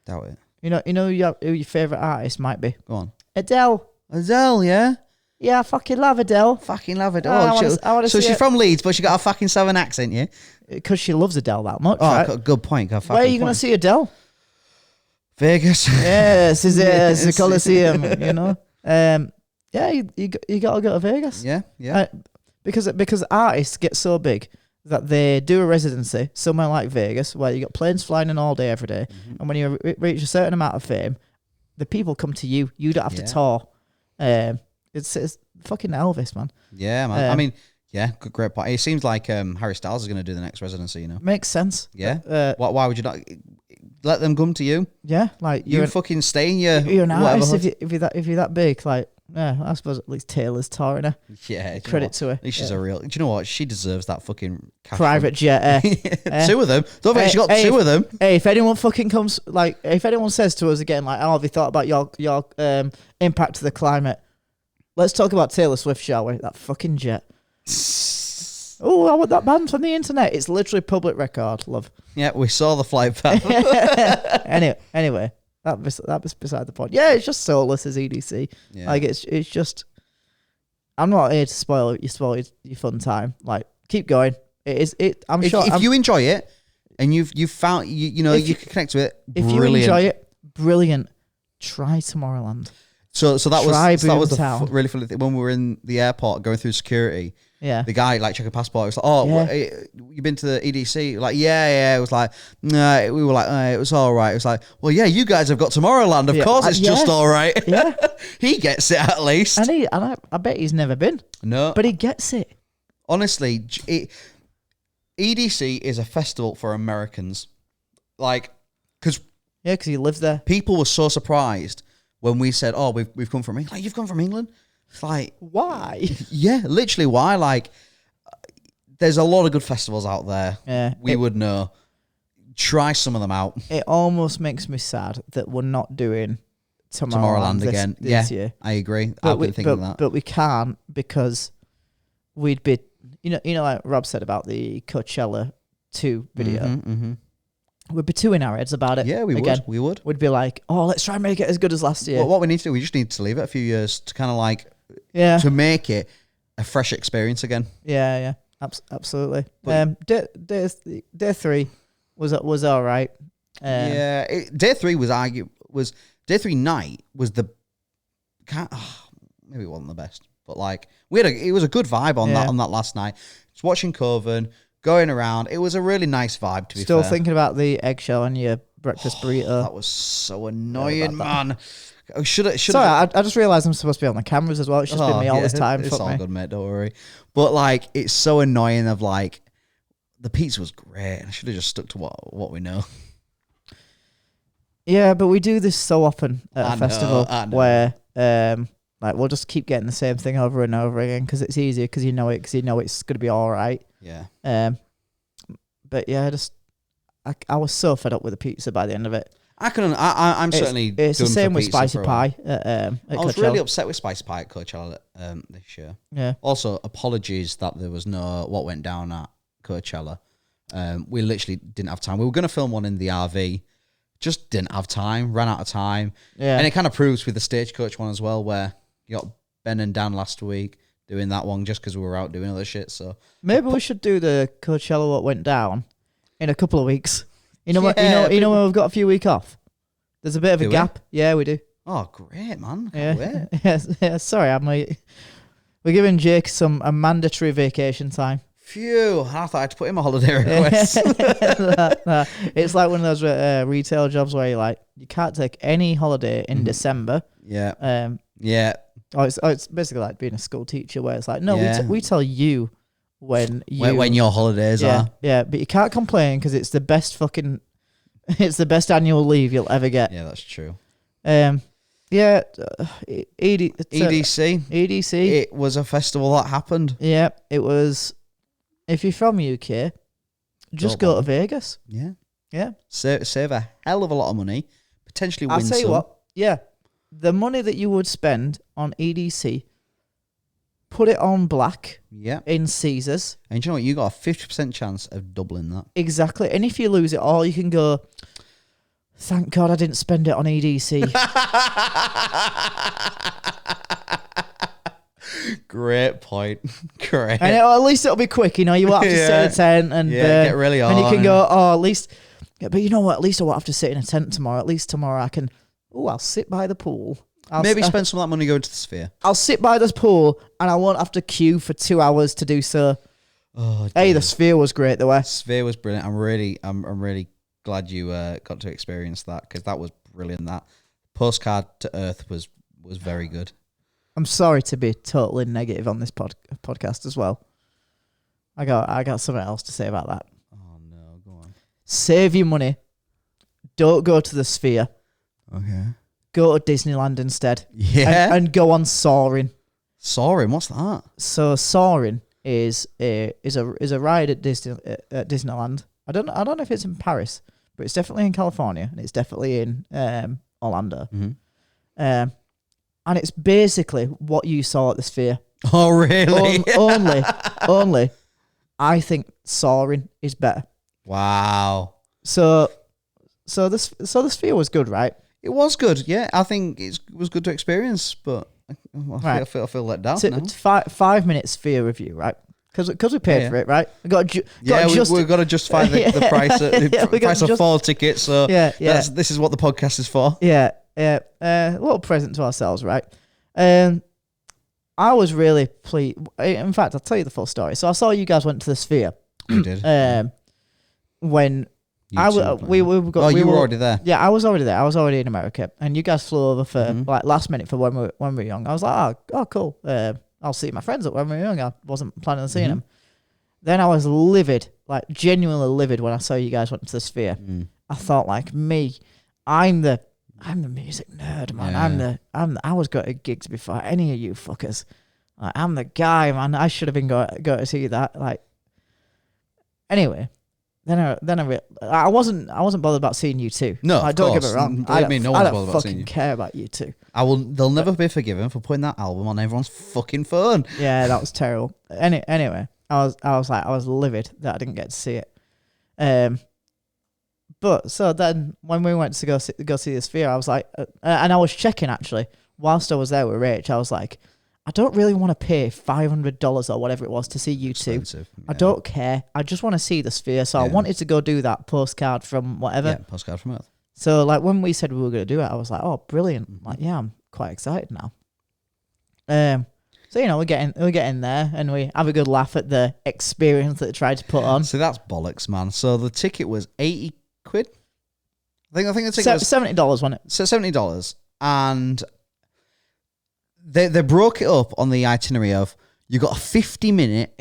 [SPEAKER 1] Doubt it.
[SPEAKER 2] You know who your favourite artist might be?
[SPEAKER 1] Go on,
[SPEAKER 2] Adele.
[SPEAKER 1] Adele, yeah.
[SPEAKER 2] Yeah, I fucking love Adele.
[SPEAKER 1] Fucking love Adele. So she's from Leeds, but she got a fucking southern accent, yeah?
[SPEAKER 2] Because she loves Adele that much.
[SPEAKER 1] Oh,
[SPEAKER 2] right?
[SPEAKER 1] good point.
[SPEAKER 2] Where are you going to see Adele?
[SPEAKER 1] Vegas.
[SPEAKER 2] Yes, it's a Coliseum, you know. Yeah, you got to go to Vegas.
[SPEAKER 1] Yeah.
[SPEAKER 2] Because artists get so big that they do a residency somewhere like Vegas, where you got planes flying in all day, every day, and when you reach a certain amount of fame, the people come to you. You don't have to tour. It's fucking Elvis, man.
[SPEAKER 1] Yeah, man. I mean, yeah, great point. It seems like Harry Styles is going to do the next residency, you know.
[SPEAKER 2] Makes sense.
[SPEAKER 1] Yeah. Why would you not let them come to you?
[SPEAKER 2] Yeah, like
[SPEAKER 1] you fucking stay in your.
[SPEAKER 2] You're an artist if you're that big. Like, yeah, I suppose at least Taylor's touring her.
[SPEAKER 1] Yeah,
[SPEAKER 2] credit to her.
[SPEAKER 1] At least she's a real. Do you know what? She deserves that fucking
[SPEAKER 2] private jet.
[SPEAKER 1] Two of them. Don't think she got two of them.
[SPEAKER 2] Hey, if anyone fucking comes, like, if anyone says to us again, like, oh, have you thought about your impact to the climate? Let's talk about Taylor Swift, shall we? That fucking jet. Oh, I want that banned from the internet. It's literally public record, love.
[SPEAKER 1] Yeah, we saw the flight path.
[SPEAKER 2] Anyway, that was beside the point. Yeah, it's just soulless as EDC. Yeah. Like it's just. I'm not here to spoil your fun time. Like, keep going. I'm sure
[SPEAKER 1] if you enjoy it and you've found you can connect to it.
[SPEAKER 2] If you enjoy it, brilliant. Try Tomorrowland.
[SPEAKER 1] So that was the really funny thing when we were in the airport going through security.
[SPEAKER 2] Yeah,
[SPEAKER 1] the guy like check a passport. It was like, oh, you been to the EDC? Like, yeah. It was like, nah. We were like, it was all right. It was like, well, yeah, you guys have got Tomorrowland. Of course, it's just all right.
[SPEAKER 2] Yeah,
[SPEAKER 1] he gets it at least.
[SPEAKER 2] And I bet he's never been.
[SPEAKER 1] No,
[SPEAKER 2] but he gets it.
[SPEAKER 1] Honestly, EDC is a festival for Americans. Like, because
[SPEAKER 2] he lives there.
[SPEAKER 1] People were so surprised when we said, oh, we've come from England. Like, you've come from England? It's like,
[SPEAKER 2] why?
[SPEAKER 1] Yeah, literally, why? Like, there's a lot of good festivals out there.
[SPEAKER 2] Yeah,
[SPEAKER 1] we would know. Try some of them out.
[SPEAKER 2] It almost makes me sad that we're not doing Tomorrowland again. This year.
[SPEAKER 1] I agree. I've been thinking that.
[SPEAKER 2] But we can't because we'd be, you know, like Rob said about the Coachella 2 video. We'd be too in our heads about it.
[SPEAKER 1] Yeah, we would.
[SPEAKER 2] We'd be like, oh, let's try and make it as good as last year.
[SPEAKER 1] Well, what we need to do, we just need to leave it a few years to kind of like, to make it a fresh experience again.
[SPEAKER 2] Yeah, absolutely. Day 3 was all right.
[SPEAKER 1] Day 3 was day 3 night was the maybe it wasn't the best, but like it was a good vibe on that last night. Just watching Coven. Going around, it was a really nice vibe. To be
[SPEAKER 2] still
[SPEAKER 1] fair.
[SPEAKER 2] Thinking about the eggshell on your breakfast burrito.
[SPEAKER 1] That was so annoying, man. Sorry,
[SPEAKER 2] I just realised I'm supposed to be on the cameras as well. It's just been me all this time.
[SPEAKER 1] It's all good, mate. Don't worry. But like, it's so annoying. Of like, the pizza was great. I should have just stuck to what we know. Yeah,
[SPEAKER 2] but we do this so often at a festival where like we'll just keep getting the same thing over and over again because it's easier because you know it's going to be all right.
[SPEAKER 1] Yeah.
[SPEAKER 2] But yeah, I was so fed up with the pizza by the end of it.
[SPEAKER 1] I'm certainly.
[SPEAKER 2] It's the same with spicy pie. At
[SPEAKER 1] I was really upset with spicy pie at Coachella this year.
[SPEAKER 2] Yeah.
[SPEAKER 1] Also, apologies that there was no what went down at Coachella. We literally didn't have time. We were going to film one in the RV, just didn't have time. Ran out of time.
[SPEAKER 2] Yeah.
[SPEAKER 1] And it kind of proves with the Stagecoach one as well, where you got Ben and Dan last week doing that one just because we were out doing other shit. So
[SPEAKER 2] maybe we should do the Coachella what went down, in a couple of weeks. You know what?
[SPEAKER 1] Yeah,
[SPEAKER 2] You know when we've got a few weeks off. There's a bit of a gap. Yeah, we do.
[SPEAKER 1] Oh, great, man! Can't wait.
[SPEAKER 2] Yeah. Sorry, we're giving Jake a mandatory vacation time.
[SPEAKER 1] Phew! I thought I had to put in my holiday request.
[SPEAKER 2] Nah. It's like one of those retail jobs where you can't take any holiday in December.
[SPEAKER 1] Yeah. Yeah.
[SPEAKER 2] It's basically like being a school teacher where it's like, no,
[SPEAKER 1] Yeah.
[SPEAKER 2] we tell you when
[SPEAKER 1] your holidays are.
[SPEAKER 2] Yeah, but you can't complain because it's the best annual leave you'll ever get.
[SPEAKER 1] Yeah, that's true.
[SPEAKER 2] Yeah,
[SPEAKER 1] EDC.
[SPEAKER 2] EDC.
[SPEAKER 1] It was a festival that happened.
[SPEAKER 2] Yeah, it was. If you're from UK, just go to Vegas.
[SPEAKER 1] Yeah.
[SPEAKER 2] Yeah.
[SPEAKER 1] Save a hell of a lot of money. Potentially win
[SPEAKER 2] I'll tell you
[SPEAKER 1] some.
[SPEAKER 2] what. Yeah, the money that you would spend on EDC, put it on black.
[SPEAKER 1] Yeah.
[SPEAKER 2] In Caesars.
[SPEAKER 1] And you know what? You got a 50% chance of doubling that.
[SPEAKER 2] Exactly. And if you lose it all, you can go, thank God I didn't spend it on EDC.
[SPEAKER 1] Great point. Great.
[SPEAKER 2] And at least it'll be quick, you won't have to sit in a tent and
[SPEAKER 1] get really on.
[SPEAKER 2] And you can go, at least. Yeah, but you know what? At least I won't have to sit in a tent tomorrow. At least tomorrow I can. I'll sit by the pool.
[SPEAKER 1] Maybe spend some of that money going to the Sphere.
[SPEAKER 2] I'll sit by this pool and I won't have to queue for 2 hours to do so.
[SPEAKER 1] Oh,
[SPEAKER 2] hey, the Sphere was great though.
[SPEAKER 1] Sphere was brilliant. I'm really glad you got to experience that because that was brilliant. That postcard to Earth was very good.
[SPEAKER 2] I'm sorry to be totally negative on this podcast as well. I got something else to say about that.
[SPEAKER 1] Oh no, go on.
[SPEAKER 2] Save your money. Don't go to the Sphere.
[SPEAKER 1] Okay.
[SPEAKER 2] Go to Disneyland instead.
[SPEAKER 1] Yeah.
[SPEAKER 2] And go on Soaring.
[SPEAKER 1] Soaring, what's that?
[SPEAKER 2] So Soaring is a ride at Disneyland. I don't know if it's in Paris, but it's definitely in California and it's definitely in Orlando.
[SPEAKER 1] Mm-hmm.
[SPEAKER 2] And it's basically what you saw at the Sphere.
[SPEAKER 1] Oh really?
[SPEAKER 2] Only I think Soaring is better.
[SPEAKER 1] Wow.
[SPEAKER 2] So the Sphere was good, right?
[SPEAKER 1] It was good, yeah. I think it was good to experience, but I feel let down now.
[SPEAKER 2] It's 5 minutes Sphere review, right? Because we paid for it, right? We've got
[SPEAKER 1] to justify the price. The price of 4 tickets. So this is what the podcast is for.
[SPEAKER 2] Yeah. A little present to ourselves, right? I was really pleased. In fact, I'll tell you the full story. So I saw you guys went to the Sphere.
[SPEAKER 1] We did.
[SPEAKER 2] When we were
[SPEAKER 1] already there.
[SPEAKER 2] Yeah, I was already there. I was already in America, and you guys flew over for last minute for when we were young. I was like, oh, cool. I'll see my friends when we were young. I wasn't planning on seeing them. Then I was livid, like genuinely livid, when I saw you guys went to the Sphere. I thought, like me, I'm the music nerd, man. Yeah. I was going to gigs before any of you fuckers. Like, I'm the guy, man. I should have been going to see that. Like, anyway. Then I wasn't bothered about seeing you too.
[SPEAKER 1] No,
[SPEAKER 2] like, don't get me wrong.
[SPEAKER 1] I don't
[SPEAKER 2] fucking care about you two.
[SPEAKER 1] They'll never be forgiven for putting that album on everyone's fucking phone.
[SPEAKER 2] Yeah, that was terrible. Anyway, I was livid that I didn't get to see it. But so then when we went to go see the Sphere, I was like, and I was checking actually whilst I was there with Rach. I was like, I don't really want to pay $500 or whatever it was to see you two. Yeah. I don't care. I just want to see the Sphere. So I wanted to go do that postcard from whatever. Yeah,
[SPEAKER 1] postcard from Earth.
[SPEAKER 2] So like when we said we were going to do it, I was like, oh, brilliant. Like, yeah, I'm quite excited now. So we're getting there and we have a good laugh at the experience that they tried to put on.
[SPEAKER 1] So that's bollocks, man. So the ticket was £80. I think the ticket was
[SPEAKER 2] $70, wasn't it?
[SPEAKER 1] So $70, and they broke it up on the itinerary of you got a 50-minute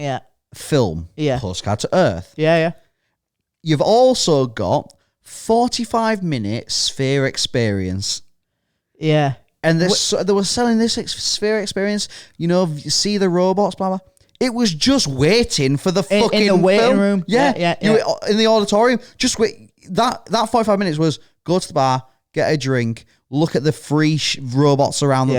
[SPEAKER 1] film postcard to Earth.
[SPEAKER 2] Yeah.
[SPEAKER 1] You've also got 45-minute Sphere experience.
[SPEAKER 2] Yeah.
[SPEAKER 1] And they were selling this Sphere experience, you see the robots, blah, blah. It was just waiting for the fucking
[SPEAKER 2] in the waiting
[SPEAKER 1] film.
[SPEAKER 2] room. Yeah.
[SPEAKER 1] You were in the auditorium. Just wait. That 45 minutes was go to the bar, get a drink, look at the free robots around the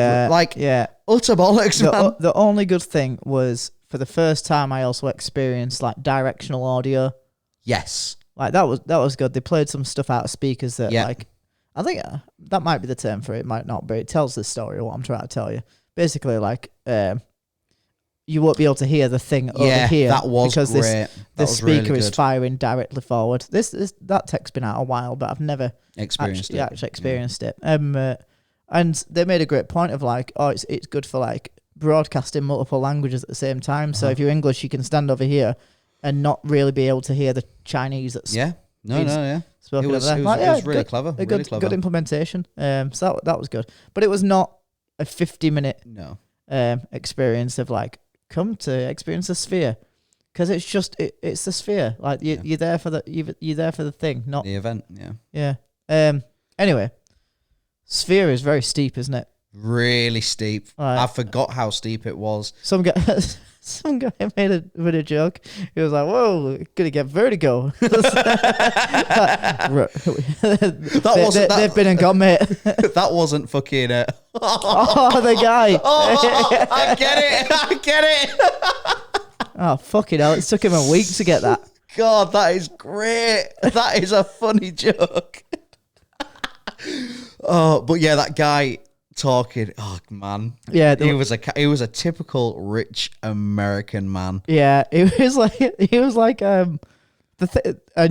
[SPEAKER 1] utter bollocks, man.
[SPEAKER 2] The only good thing was for the first time I also experienced like directional audio.
[SPEAKER 1] Yes.
[SPEAKER 2] Like that was good. They played some stuff out of speakers that like I think that might be the term for it, might not be. It tells the story of what I'm trying to tell you. Basically, like you won't be able to hear the thing over here.
[SPEAKER 1] That was
[SPEAKER 2] because
[SPEAKER 1] great.
[SPEAKER 2] The speaker
[SPEAKER 1] really
[SPEAKER 2] is
[SPEAKER 1] good.
[SPEAKER 2] firing directly forward. That tech's been out a while, but I've never
[SPEAKER 1] Experienced
[SPEAKER 2] actually experienced it. And they made a great point of like, oh, it's good for like broadcasting multiple languages at the same time. So if you're English, you can stand over here and not really be able to hear the Chinese that's
[SPEAKER 1] Yeah. No.
[SPEAKER 2] spoken
[SPEAKER 1] It was,
[SPEAKER 2] over there.
[SPEAKER 1] it was,
[SPEAKER 2] Like,
[SPEAKER 1] it was really clever.
[SPEAKER 2] A
[SPEAKER 1] Really
[SPEAKER 2] good,
[SPEAKER 1] clever.
[SPEAKER 2] good implementation. So that was good. But it was not a 50-minute
[SPEAKER 1] No.
[SPEAKER 2] experience of like, come to experience the sphere. Because it's just, it's the sphere. Like, you're there for you're there for the thing, not
[SPEAKER 1] The event, yeah.
[SPEAKER 2] Yeah. Anyway, sphere is very steep, isn't it?
[SPEAKER 1] Really steep.
[SPEAKER 2] Right.
[SPEAKER 1] I forgot how steep it was.
[SPEAKER 2] Some guy made a joke. He was like, "Whoa, gonna get vertigo." They've been and gone, mate.
[SPEAKER 1] That wasn't fucking...
[SPEAKER 2] Oh, the guy.
[SPEAKER 1] Oh, I get it.
[SPEAKER 2] Oh, fucking hell. It took him a week to get that.
[SPEAKER 1] God, that is great. That is a funny joke. Oh, but yeah, that guy talking. Oh man,
[SPEAKER 2] Yeah,
[SPEAKER 1] he was a typical rich American man.
[SPEAKER 2] Yeah, it was like and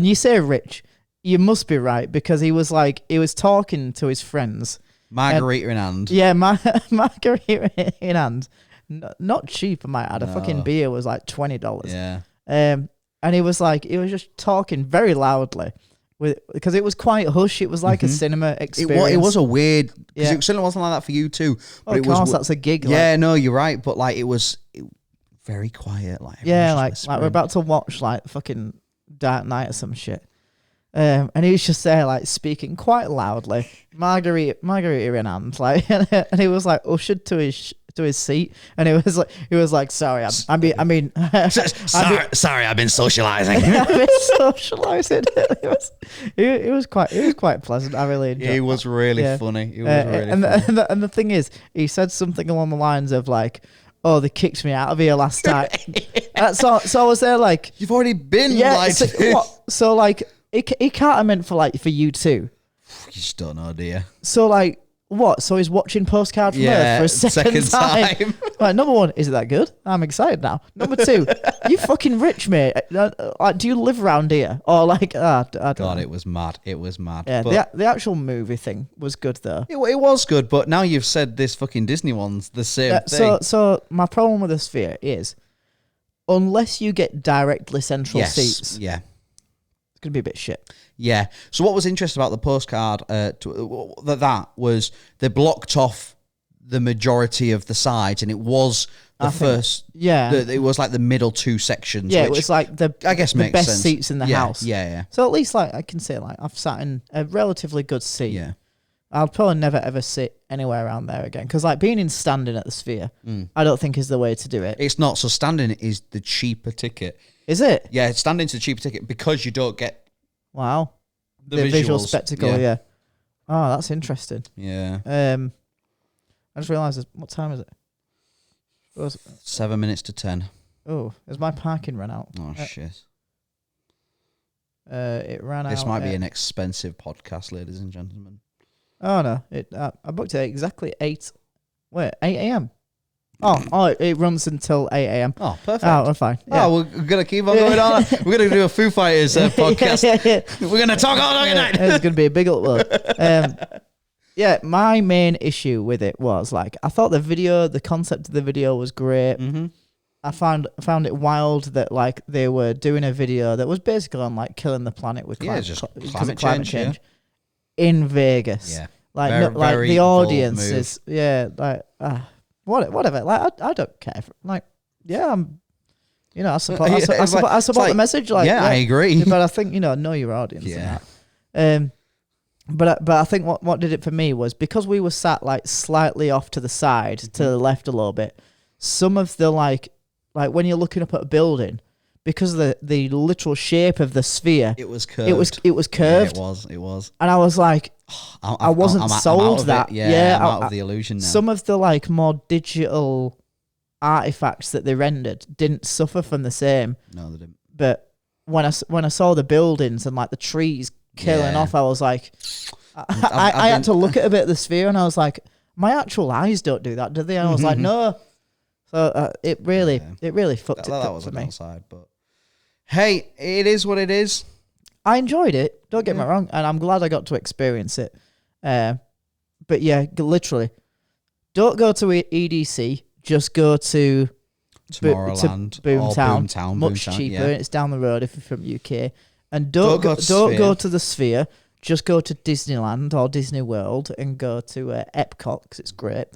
[SPEAKER 2] you say rich, you must be right because he was talking to his friends.
[SPEAKER 1] Margarita in hand.
[SPEAKER 2] Yeah, margarita in hand. Not cheap, I might add. A fucking beer was like $20.
[SPEAKER 1] Yeah.
[SPEAKER 2] And he was just talking very loudly, because it was quite hush. It was like a cinema experience.
[SPEAKER 1] It was a weird, because
[SPEAKER 2] Yeah.
[SPEAKER 1] it certainly wasn't like that for you too. But
[SPEAKER 2] Of course, that's a gig.
[SPEAKER 1] Yeah, no, you're right. But like, it was very quiet. Like,
[SPEAKER 2] Like we're about to watch like fucking Dark Knight or some shit. And he was just there, like speaking quite loudly, margarita in hand, like, and he was like ushered to his seat, and he was like, sorry, sorry,
[SPEAKER 1] I've been socializing.
[SPEAKER 2] I've been socializing. It was quite pleasant. I really enjoyed.
[SPEAKER 1] He was really funny. He was really funny.
[SPEAKER 2] And the thing is, he said something along the lines of like, "Oh, they kicked me out of here last time." So I was there like,
[SPEAKER 1] you've already been like.
[SPEAKER 2] So like. He can't have meant for you too.
[SPEAKER 1] You just don't know, do you?
[SPEAKER 2] So like what? So he's watching Postcard from Earth for a second time. Like, number one, is it that good? I'm excited now. Number two, you fucking rich, mate. Like, do you live around here or like? I don't know.
[SPEAKER 1] It was mad. It was mad.
[SPEAKER 2] Yeah,
[SPEAKER 1] but
[SPEAKER 2] the actual movie thing was good though.
[SPEAKER 1] It was good, but now you've said this fucking Disney one's the same thing.
[SPEAKER 2] So my problem with the Sphere is, unless you get directly central seats,
[SPEAKER 1] yeah.
[SPEAKER 2] Gonna be a bit shit.
[SPEAKER 1] Yeah. So what was interesting about the postcard that was they blocked off the majority of the sides, and it was first.
[SPEAKER 2] Yeah.
[SPEAKER 1] It was like the middle two sections.
[SPEAKER 2] Yeah,
[SPEAKER 1] which
[SPEAKER 2] it was like the
[SPEAKER 1] makes
[SPEAKER 2] best
[SPEAKER 1] sense.
[SPEAKER 2] seats in the house.
[SPEAKER 1] Yeah.
[SPEAKER 2] So at least like I can say like I've sat in a relatively good seat.
[SPEAKER 1] Yeah.
[SPEAKER 2] I'll probably never ever sit anywhere around there again because like being in standing at the Sphere, I don't think is the way to do it.
[SPEAKER 1] It's not. So standing is the cheaper ticket.
[SPEAKER 2] Is it?
[SPEAKER 1] Yeah, standing's the cheaper ticket because you don't get
[SPEAKER 2] the
[SPEAKER 1] visuals.
[SPEAKER 2] visual spectacle. Yeah. Oh, that's interesting.
[SPEAKER 1] Yeah.
[SPEAKER 2] I just realised what time is it?
[SPEAKER 1] 7 minutes to 10.
[SPEAKER 2] Oh, has my parking run out?
[SPEAKER 1] Oh shit.
[SPEAKER 2] It ran out.
[SPEAKER 1] This might be an expensive podcast, ladies and gentlemen.
[SPEAKER 2] Oh no! I booked it exactly 8 a.m. Oh, it runs until 8 a.m.
[SPEAKER 1] Oh, perfect.
[SPEAKER 2] Oh, we're fine. Yeah.
[SPEAKER 1] Oh, we're gonna keep on going on. We're gonna do a Foo Fighters podcast. We're gonna talk all night.
[SPEAKER 2] It's gonna be a big upload. Yeah, my main issue with it was like I thought the concept of the video was great.
[SPEAKER 1] Mm-hmm.
[SPEAKER 2] I found it wild that like they were doing a video that was basically on like killing the planet with climate change in Vegas.
[SPEAKER 1] Yeah,
[SPEAKER 2] like
[SPEAKER 1] very
[SPEAKER 2] the audience
[SPEAKER 1] bold move.
[SPEAKER 2] is whatever. Like I don't care. I'm. I support. I support the message. Like,
[SPEAKER 1] I agree.
[SPEAKER 2] But I think know your audience.
[SPEAKER 1] Yeah.
[SPEAKER 2] And that. But I think what did it for me was because we were sat like slightly off to the side, to the left a little bit. Some of the like when you're looking up at a building, because of the literal shape of the sphere,
[SPEAKER 1] it was curved.
[SPEAKER 2] It was curved.
[SPEAKER 1] Yeah, it was.
[SPEAKER 2] And I was like, I wasn't sold that.
[SPEAKER 1] I'm out of the illusion now.
[SPEAKER 2] Some of the like more digital artifacts that they rendered didn't suffer from the same.
[SPEAKER 1] No, they didn't.
[SPEAKER 2] But when I saw the buildings and like the trees killing off, I was like, I had to look at a bit of the sphere, and I was like, my actual eyes don't do that, do they? And I was like, no. So it really fucked
[SPEAKER 1] that
[SPEAKER 2] it up
[SPEAKER 1] was
[SPEAKER 2] for
[SPEAKER 1] a
[SPEAKER 2] me.
[SPEAKER 1] downside, but hey, it is what it is.
[SPEAKER 2] I enjoyed it. Don't get me wrong, and I'm glad I got to experience it. But yeah, literally, don't go to EDC. Just go to
[SPEAKER 1] Tomorrowland,
[SPEAKER 2] Boomtown. Much
[SPEAKER 1] Boomtown,
[SPEAKER 2] cheaper.
[SPEAKER 1] yeah.
[SPEAKER 2] It's down the road if you're from UK. And don't go to the Sphere. Just go to Disneyland or Disney World and go to Epcot because it's great.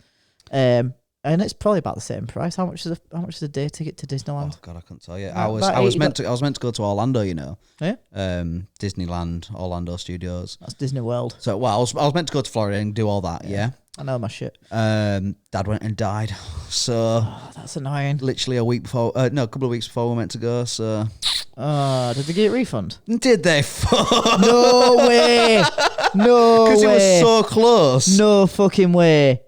[SPEAKER 2] And it's probably about the same price. How much is a day ticket to Disneyland?
[SPEAKER 1] Oh God, I couldn't tell you. I was meant to go to Orlando. You know.
[SPEAKER 2] Yeah.
[SPEAKER 1] Disneyland, Orlando Studios.
[SPEAKER 2] That's Disney World.
[SPEAKER 1] So I was meant to go to Florida and do all that. Yeah.
[SPEAKER 2] I know my shit.
[SPEAKER 1] Dad went and died. So
[SPEAKER 2] that's annoying.
[SPEAKER 1] Literally a couple of weeks before we were meant to go. So.
[SPEAKER 2] Did they get a refund?
[SPEAKER 1] Did they?
[SPEAKER 2] No way. No way.
[SPEAKER 1] Because it was so close.
[SPEAKER 2] No fucking way.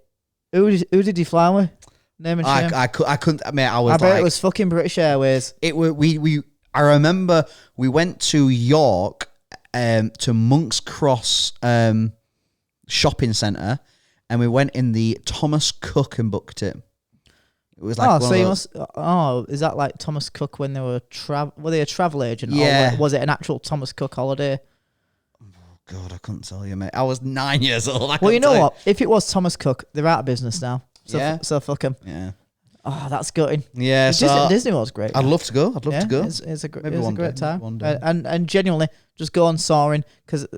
[SPEAKER 2] Who did you fly with? Name and shame.
[SPEAKER 1] I couldn't. I mean, I
[SPEAKER 2] bet it was fucking British Airways.
[SPEAKER 1] I remember we went to York, to Monk's Cross shopping centre, and we went in the Thomas Cook and booked it. It was like
[SPEAKER 2] is that like Thomas Cook when they were were they a travel agent?
[SPEAKER 1] Yeah.
[SPEAKER 2] Or was it an actual Thomas Cook holiday?
[SPEAKER 1] God, I couldn't tell you, mate. I was 9 years old.
[SPEAKER 2] Well, you know what? If it was Thomas Cook, they're out of business now. So, so fuck them.
[SPEAKER 1] Yeah.
[SPEAKER 2] Oh, that's gutting.
[SPEAKER 1] Yeah.
[SPEAKER 2] Disney World's great.
[SPEAKER 1] I'd love to go. I'd love to go.
[SPEAKER 2] It's a great time.
[SPEAKER 1] One day.
[SPEAKER 2] And genuinely, just go on Soaring because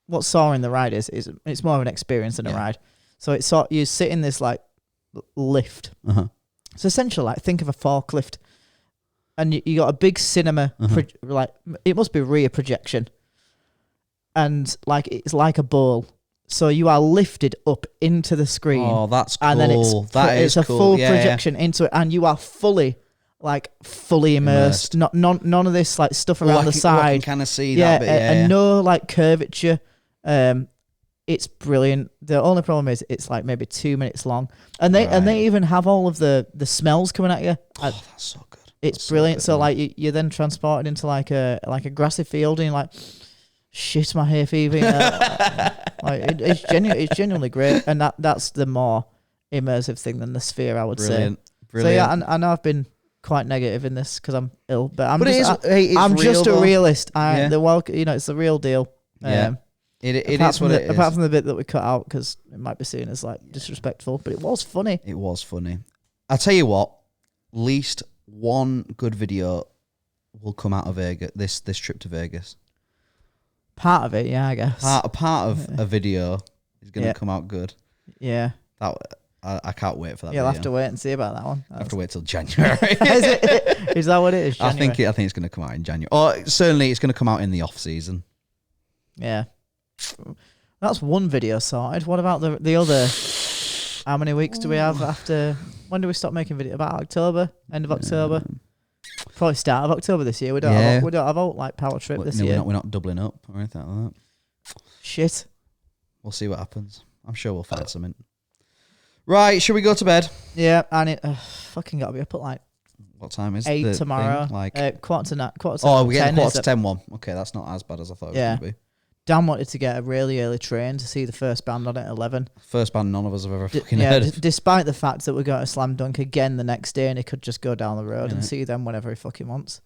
[SPEAKER 2] what Soaring the ride is it's more of an experience than a ride. So it's you sit in this like lift.
[SPEAKER 1] Uh-huh.
[SPEAKER 2] So essentially, like think of a forklift, and you got a big cinema. Like it must be rear projection. And like it's like a bowl, so you are lifted up into the screen.
[SPEAKER 1] Oh, that's cool.
[SPEAKER 2] And then it's a full projection into it, and you are fully immersed. None of this like stuff around the side.
[SPEAKER 1] I can kind of see that bit.
[SPEAKER 2] And no like curvature. It's brilliant. The only problem is it's like maybe 2 minutes long, and they even have all of the smells coming at you.
[SPEAKER 1] Oh, that's so good.
[SPEAKER 2] It's brilliant. So like you're then transported into like a grassy field, and you're like. Shit, my hay fever. It's genuinely great, and that's the more immersive thing than the Sphere, I would say. Brilliant. So yeah, I know I've been quite negative in this because I'm ill, but I'm just a realist. The world, it's the real deal.
[SPEAKER 1] Yeah, it is what it is.
[SPEAKER 2] Apart from the bit that we cut out because it might be seen as like disrespectful, but it was funny.
[SPEAKER 1] It was funny. I'll tell you what. Least one good video will come out of Vegas. This trip to Vegas.
[SPEAKER 2] Part of it, yeah, I guess.
[SPEAKER 1] Part of a video is going to come out good.
[SPEAKER 2] Yeah.
[SPEAKER 1] I can't wait for that.
[SPEAKER 2] You'll have to wait and see about that one.
[SPEAKER 1] I have to wait till January.
[SPEAKER 2] Is that what it is?
[SPEAKER 1] January? I think it's going to come out in January. Or certainly it's going to come out in the off season.
[SPEAKER 2] Yeah. That's one video sorted. What about the other? How many weeks do we have after? When do we stop making video? About October? End of October? Probably start of October this year. We don't have a like power trip this year.
[SPEAKER 1] We're not doubling up or anything like that.
[SPEAKER 2] Shit.
[SPEAKER 1] We'll see what happens. I'm sure we'll find something. Right, should we go to bed?
[SPEAKER 2] Yeah, and it fucking got to be up at like
[SPEAKER 1] what time is
[SPEAKER 2] 8 tomorrow?
[SPEAKER 1] Thing? Like
[SPEAKER 2] quarter to 10.
[SPEAKER 1] Oh, we get quarter to 10 one. Okay, that's not as bad as I thought it was going to be.
[SPEAKER 2] Dan wanted to get a really early train to see the first band on at 11.
[SPEAKER 1] First band none of us have ever fucking heard of.
[SPEAKER 2] Despite the fact that we're going to Slam Dunk again the next day and he could just go down the road and see them whenever he fucking wants.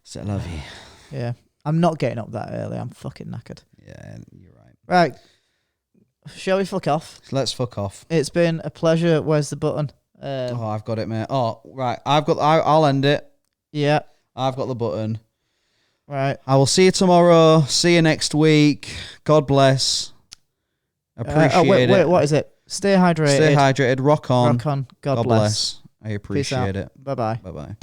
[SPEAKER 1] C'est la vie.
[SPEAKER 2] Yeah. I'm not getting up that early. I'm fucking knackered.
[SPEAKER 1] Yeah, you're right.
[SPEAKER 2] Right. Shall we fuck off?
[SPEAKER 1] Let's fuck off.
[SPEAKER 2] It's been a pleasure. Where's the button?
[SPEAKER 1] I've got it, mate. Oh, right. I'll end it.
[SPEAKER 2] Yeah.
[SPEAKER 1] I've got the button.
[SPEAKER 2] Right.
[SPEAKER 1] I will see you tomorrow. See you next week. God bless. Appreciate it.
[SPEAKER 2] Wait, what is it? Stay hydrated.
[SPEAKER 1] Stay hydrated. Rock on.
[SPEAKER 2] Rock on. God bless.
[SPEAKER 1] I appreciate it.
[SPEAKER 2] Bye-bye.
[SPEAKER 1] Bye-bye.